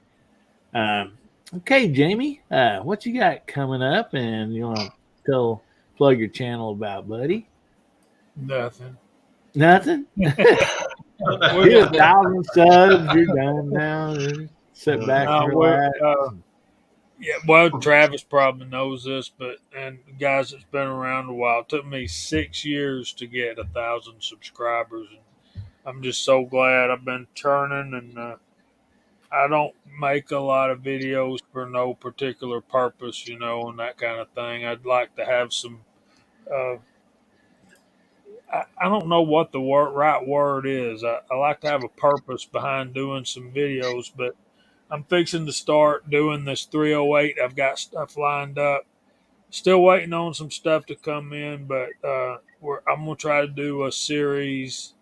Okay, Jamie, what you got coming up, and you want to plug your channel about, buddy? Nothing. Nothing? Hit 1,000 subs, you're done now. Sit back and relax. Yeah, well, Travis probably knows this, and guys that's been around a while, it took me 6 years to get 1,000 subscribers. And I'm just so glad. I've been turning, and I don't make a lot of videos for no particular purpose, you know, and that kind of thing. I'd like to have some, I don't know what the right word is. I like to have a purpose behind doing some videos, but I'm fixing to start doing this 308. I've got stuff lined up. Still waiting on some stuff to come in, but I'm going to try to do a series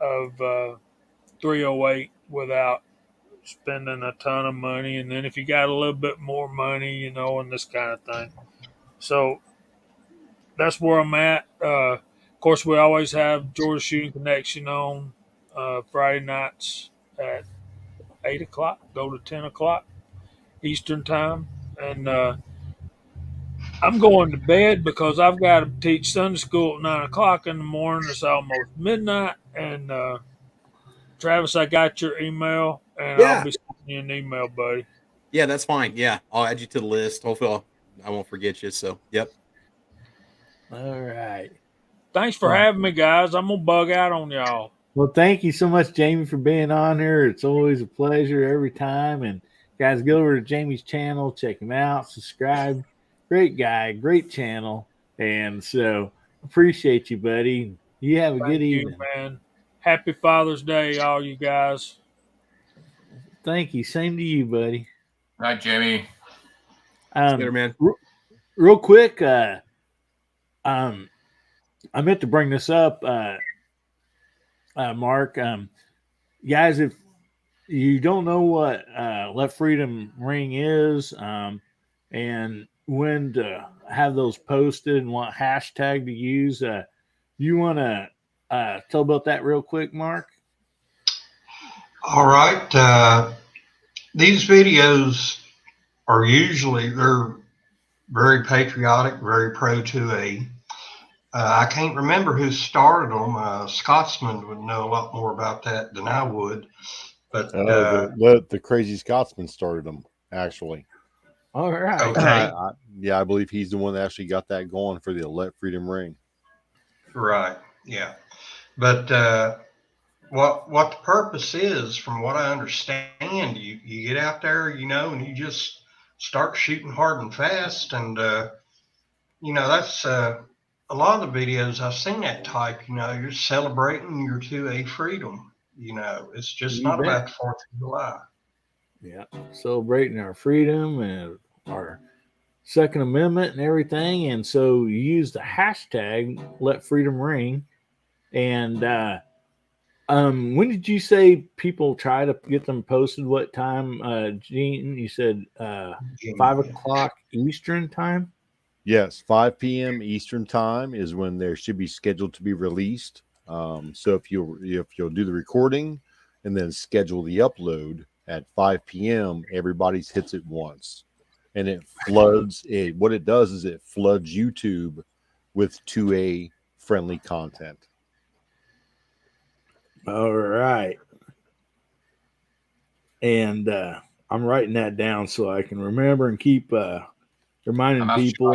of 308 without spending a ton of money. And then if you got a little bit more money, you know, and this kind of thing. So that's where I'm at. Of course, we always have Georgia Shooting Connection on Friday nights at 8 o'clock, go to 10 o'clock Eastern time. And I'm going to bed because I've got to teach Sunday school at 9 o'clock in the morning. It's almost midnight. And Travis, I got your email, and Yeah. I'll be sending you an email, buddy. Yeah, that's fine. Yeah, I'll add you to the list. Hopefully, I won't forget you. So, yep. All right. Thanks for having me, guys. I'm going to bug out on y'all. Well, thank you so much, Jamie, for being on here. It's always a pleasure every time. And guys, go over to Jamie's channel, check him out, subscribe. Great guy, great channel. And so appreciate you, buddy. You have a Thank good you, evening. man. Happy Father's Day, all you guys. Thank you. Same to you, buddy. Night, Jamie. Later, man. Real quick, I meant to bring this up, Mark. Guys, if you don't know what Let Freedom Ring is, and when to have those posted and what hashtag to use, you want to tell about that real quick, Mark? All right. These videos are they're very patriotic, very pro 2A. I can't remember who started them. Scotsman would know a lot more about that than I would. But the Crazy Scotsman started them, actually. All right. Okay. I believe he's the one that actually got that going for the Let Freedom Ring. Right. Yeah. But what the purpose is, from what I understand, you get out there, and you just start shooting hard and fast, and that's a lot of the videos I've seen that type. You're celebrating your 2A freedom. It's just You not bet. about the 4th of July. Yeah, celebrating our freedom and our Second Amendment and everything. And so you use the hashtag Let Freedom Ring. And when did you say people try to get them posted? What time, Gene? You said 5 o'clock Eastern time? Yes, 5 p.m. Eastern time is when they should be scheduled to be released. So if you'll do the recording and then schedule the upload at 5 p.m., everybody's hits it once, and it floods it. What it does is it floods YouTube with 2A friendly content. All right. And I'm writing that down so I can remember and keep reminding people.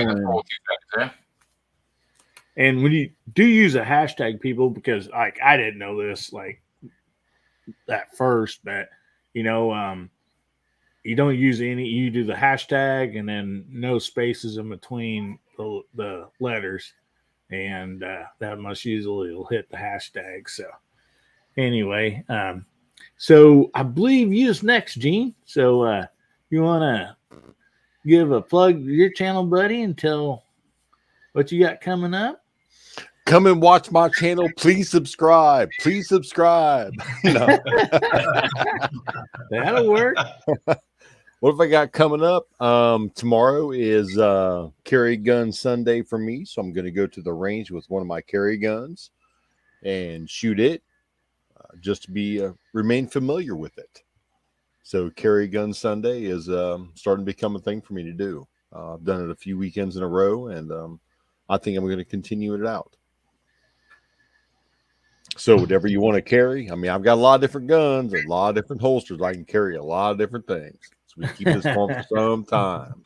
And when you do use a hashtag, people, because like I didn't know this like at first, but you don't use any. You do the hashtag and then no spaces in between the letters, and that must usually will hit the hashtag. So anyway, so I believe you's next, Gene. So you want to give a plug to your channel, buddy, and tell what you got coming up? Come and watch my channel. Please subscribe. Please subscribe. That'll work. What have I got coming up? Tomorrow is Carry Gun Sunday for me. So I'm going to go to the range with one of my carry guns and shoot it just to be remain familiar with it. So Carry Gun Sunday is starting to become a thing for me to do. I've done it a few weekends in a row, and I think I'm going to continue it out. So whatever you want to carry, I mean, I've got a lot of different guns, a lot of different holsters. I can carry a lot of different things. So we keep this going for some time.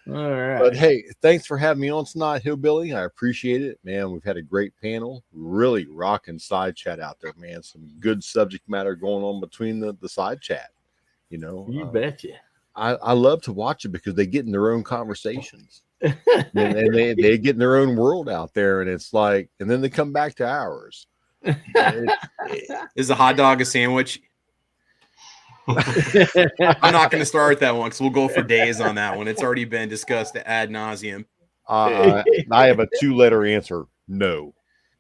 All right. But hey, thanks for having me on tonight, Hillbilly. I appreciate it, man. We've had a great panel, really rocking side chat out there, man. Some good subject matter going on between the side chat. You betcha. I love to watch it because they get in their own conversations and they get in their own world out there, and it's like, and then they come back to ours. Is a hot dog a sandwich? I'm not going to start that one because we'll go for days on that one. It's already been discussed ad nauseum. I have a 2-letter answer. No.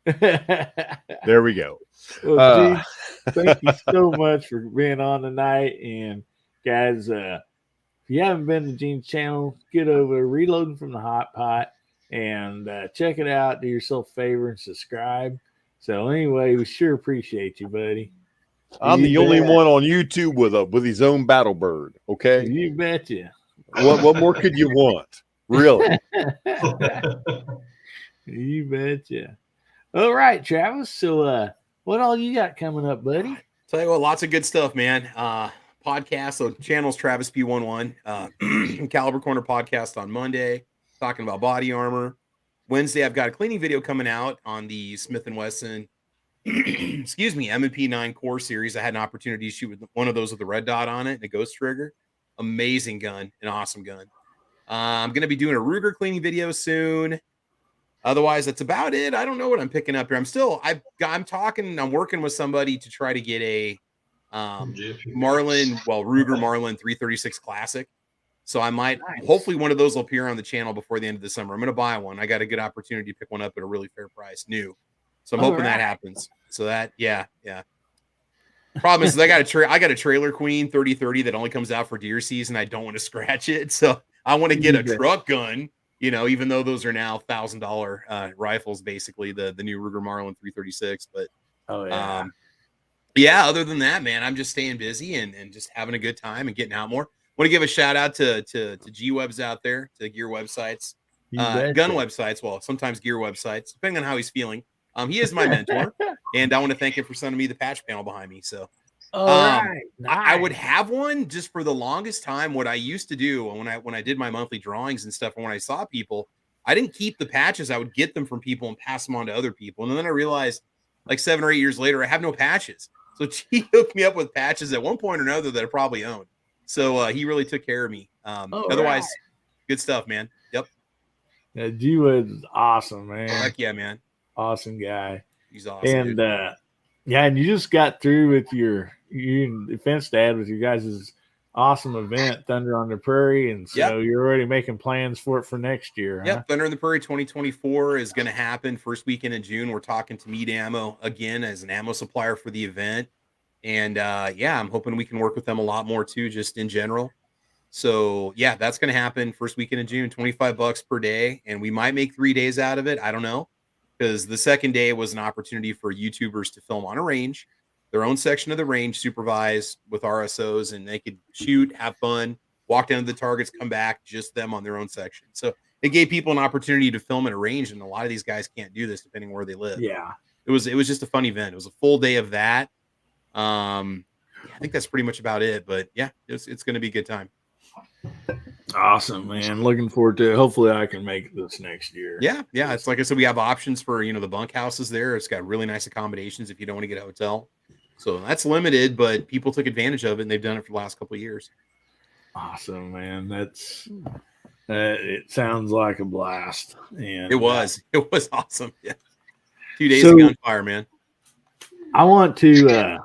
There we go. Well, Gene, thank you so much for being on tonight. And guys, if you haven't been to Gene's channel, get over Reloading from the Hot Pot and check it out. Do yourself a favor and subscribe. So anyway, we sure appreciate you, buddy. I'm You the only bet. one on YouTube with his own battle bird. Okay, You betcha. what more could you want? Really? You betcha. All right, Travis. So what all you got coming up, buddy? Tell you what, lots of good stuff, man. Podcast, so channels Travis P11, Caliber Corner podcast on Monday, talking about body armor. Wednesday, I've got a cleaning video coming out on the Smith & Wesson, excuse me, M&P 9 Core series. I had an opportunity to shoot with one of those with the red dot on it and a ghost trigger. Amazing gun, an awesome gun. I'm going to be doing a Ruger cleaning video soon. Otherwise, that's about it. I don't know what I'm picking up here. I'm working with somebody to try to get a Ruger Marlin 336 Classic. So I might, hopefully one of those will appear on the channel before the end of the summer. I'm going to buy one. I got a good opportunity to pick one up at a really fair price, new. So I'm hoping that happens. So that, yeah. Problem is I got a Trailer Queen 3030 that only comes out for deer season. I don't want to scratch it. So I want to get a truck gun, even though those are now $1,000 rifles, basically the new Ruger Marlin 336. But other than that, man, I'm just staying busy and just having a good time and getting out more. Want to give a shout out to G-Webs out there, to gear websites, gun websites. Well, sometimes gear websites, depending on how he's feeling. He is my mentor, and I want to thank him for sending me the patch panel behind me. So, nice. I would have one just for the longest time. What I used to do when I did my monthly drawings and stuff, and when I saw people, I didn't keep the patches. I would get them from people and pass them on to other people. And then I realized, like 7 or 8 years later, I have no patches. So he hooked me up with patches at one point or another that I probably owned. So he really took care of me. Otherwise, good stuff, man. Yep. Yeah, G-Webs is awesome, man. Heck yeah, man. Awesome guy. He's awesome. And and you just got through with you and Defense Dad with your guys' awesome event, Thunder on the Prairie, and so you're already making plans for it for next year. Yep, Thunder on the Prairie 2024 is going to happen first weekend in June. We're talking to Meat Ammo again as an ammo supplier for the event. And I'm hoping we can work with them a lot more too, just in general. So that's going to happen first weekend in June, $25 per day. And we might make 3 days out of it. I don't know. Because the second day was an opportunity for YouTubers to film on a range, their own section of the range, supervised with RSOs, and they could shoot, have fun, walk down to the targets, come back, just them on their own section. So it gave people an opportunity to film at a range, and a lot of these guys can't do this depending on where they live. Yeah. It was just a fun event. It was a full day of that. I think that's pretty much about it, but it's going to be a good time. Awesome, man. Looking forward to it. Hopefully I can make this next year. Yeah. It's like I said, we have options for, the bunkhouses there. It's got really nice accommodations if you don't want to get a hotel. So that's limited, but people took advantage of it and they've done it for the last couple of years. Awesome, man. That's it sounds like a blast. And it was awesome. Yeah. 2 days of gunfire, man. I want to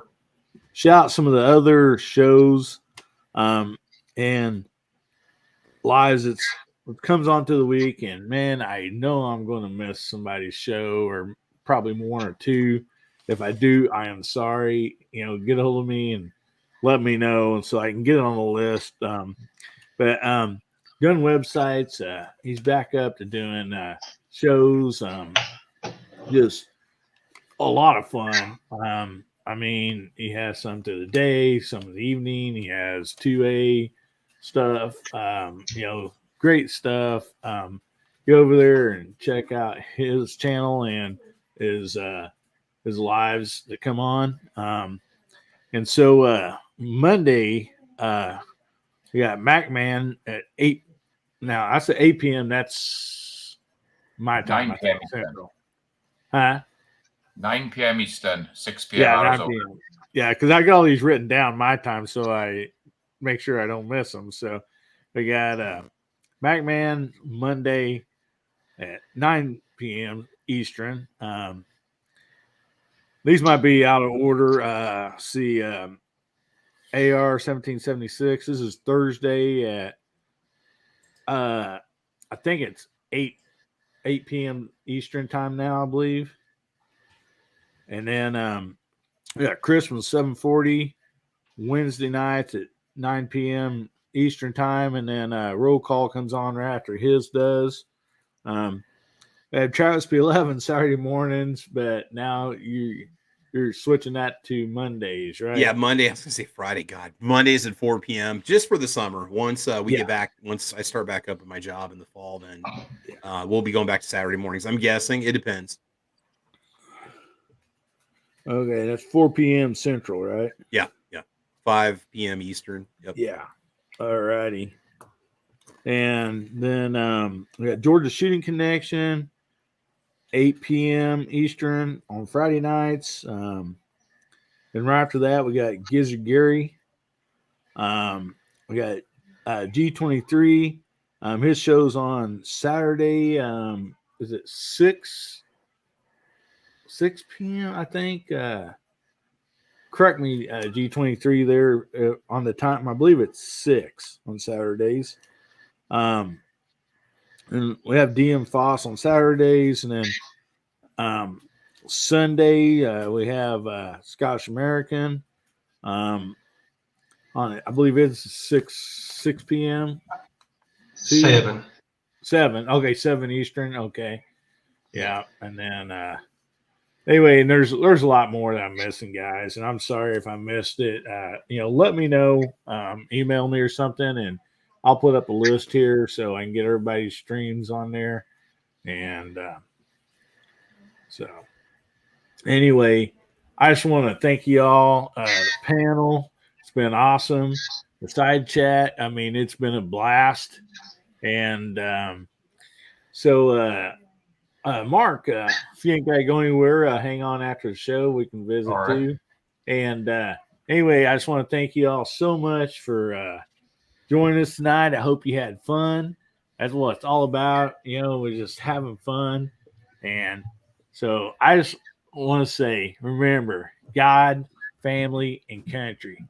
shout some of the other shows and lives it comes on to the week, and man, I know I'm going to miss somebody's show, or probably one or two. If I do, I am sorry. Get a hold of me and let me know, and so I can get it on the list. But gun websites, he's back up to doing shows. Just a lot of fun. He has some to the day, some in the evening. He has 2A stuff, great stuff. Go over there and check out his channel and his lives that come on. And so Monday, we got MacMan at 8. Now I said 8 p.m. That's my time. 9 p.m. Central. Huh? 9 p.m. Eastern, 6 p.m. Arizona. Yeah, because I got all these written down my time, so I make sure I don't miss them. So we got MacMan Monday at 9 p.m. Eastern. These might be out of order. AR 1776. This is Thursday at I think it's 8 p.m. Eastern time now, I believe. And then we got Christmas 740 Wednesday nights at 9 p.m. Eastern time, and then roll call comes on right after his does. We have Travis P11 Saturday mornings, but now you're switching that to Mondays, right? Yeah, Monday. I was gonna say Friday. God, Mondays at 4 p.m. just for the summer. Once we get back, once I start back up at my job in the fall, then we'll be going back to Saturday mornings. I'm guessing it depends. Okay, that's 4 p.m. Central, right? Yeah, 5 p.m. Eastern. Yep. Yeah. All righty. And then we got Georgia Shooting Connection, 8 p.m. Eastern on Friday nights. Then right after that, we got Gizzard Gary. We got G23. His show's on Saturday. Is it 6 p.m., I think? Correct me, G23 there on the time. I believe it's 6 on Saturdays. And we have DM Foss on Saturdays, and then Sunday we have Scottish American on it. I believe it's 6 p.m. 7. 7. Okay, 7 Eastern. Okay, yeah, and then anyway, and there's a lot more that I'm missing, guys, and I'm sorry if I missed it. Let me know, email me or something, and I'll put up a list here so I can get everybody's streams on there. And so anyway, I just want to thank you all. The panel, it's been awesome. The side chat, I mean, it's been a blast. And Mark, if you ain't got to go anywhere, hang on after the show. We can visit All right. too. And anyway, I just want to thank you all so much for joining us tonight. I hope you had fun. That's what it's all about. We're just having fun. And so I just want to say, remember, God, family, and country.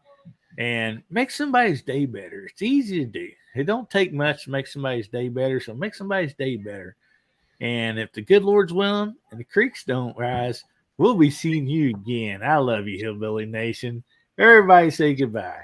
And make somebody's day better. It's easy to do. It don't take much to make somebody's day better. So make somebody's day better. And if the good Lord's willing and the creeks don't rise, we'll be seeing you again. I love you, Hillbilly Nation. Everybody say goodbye.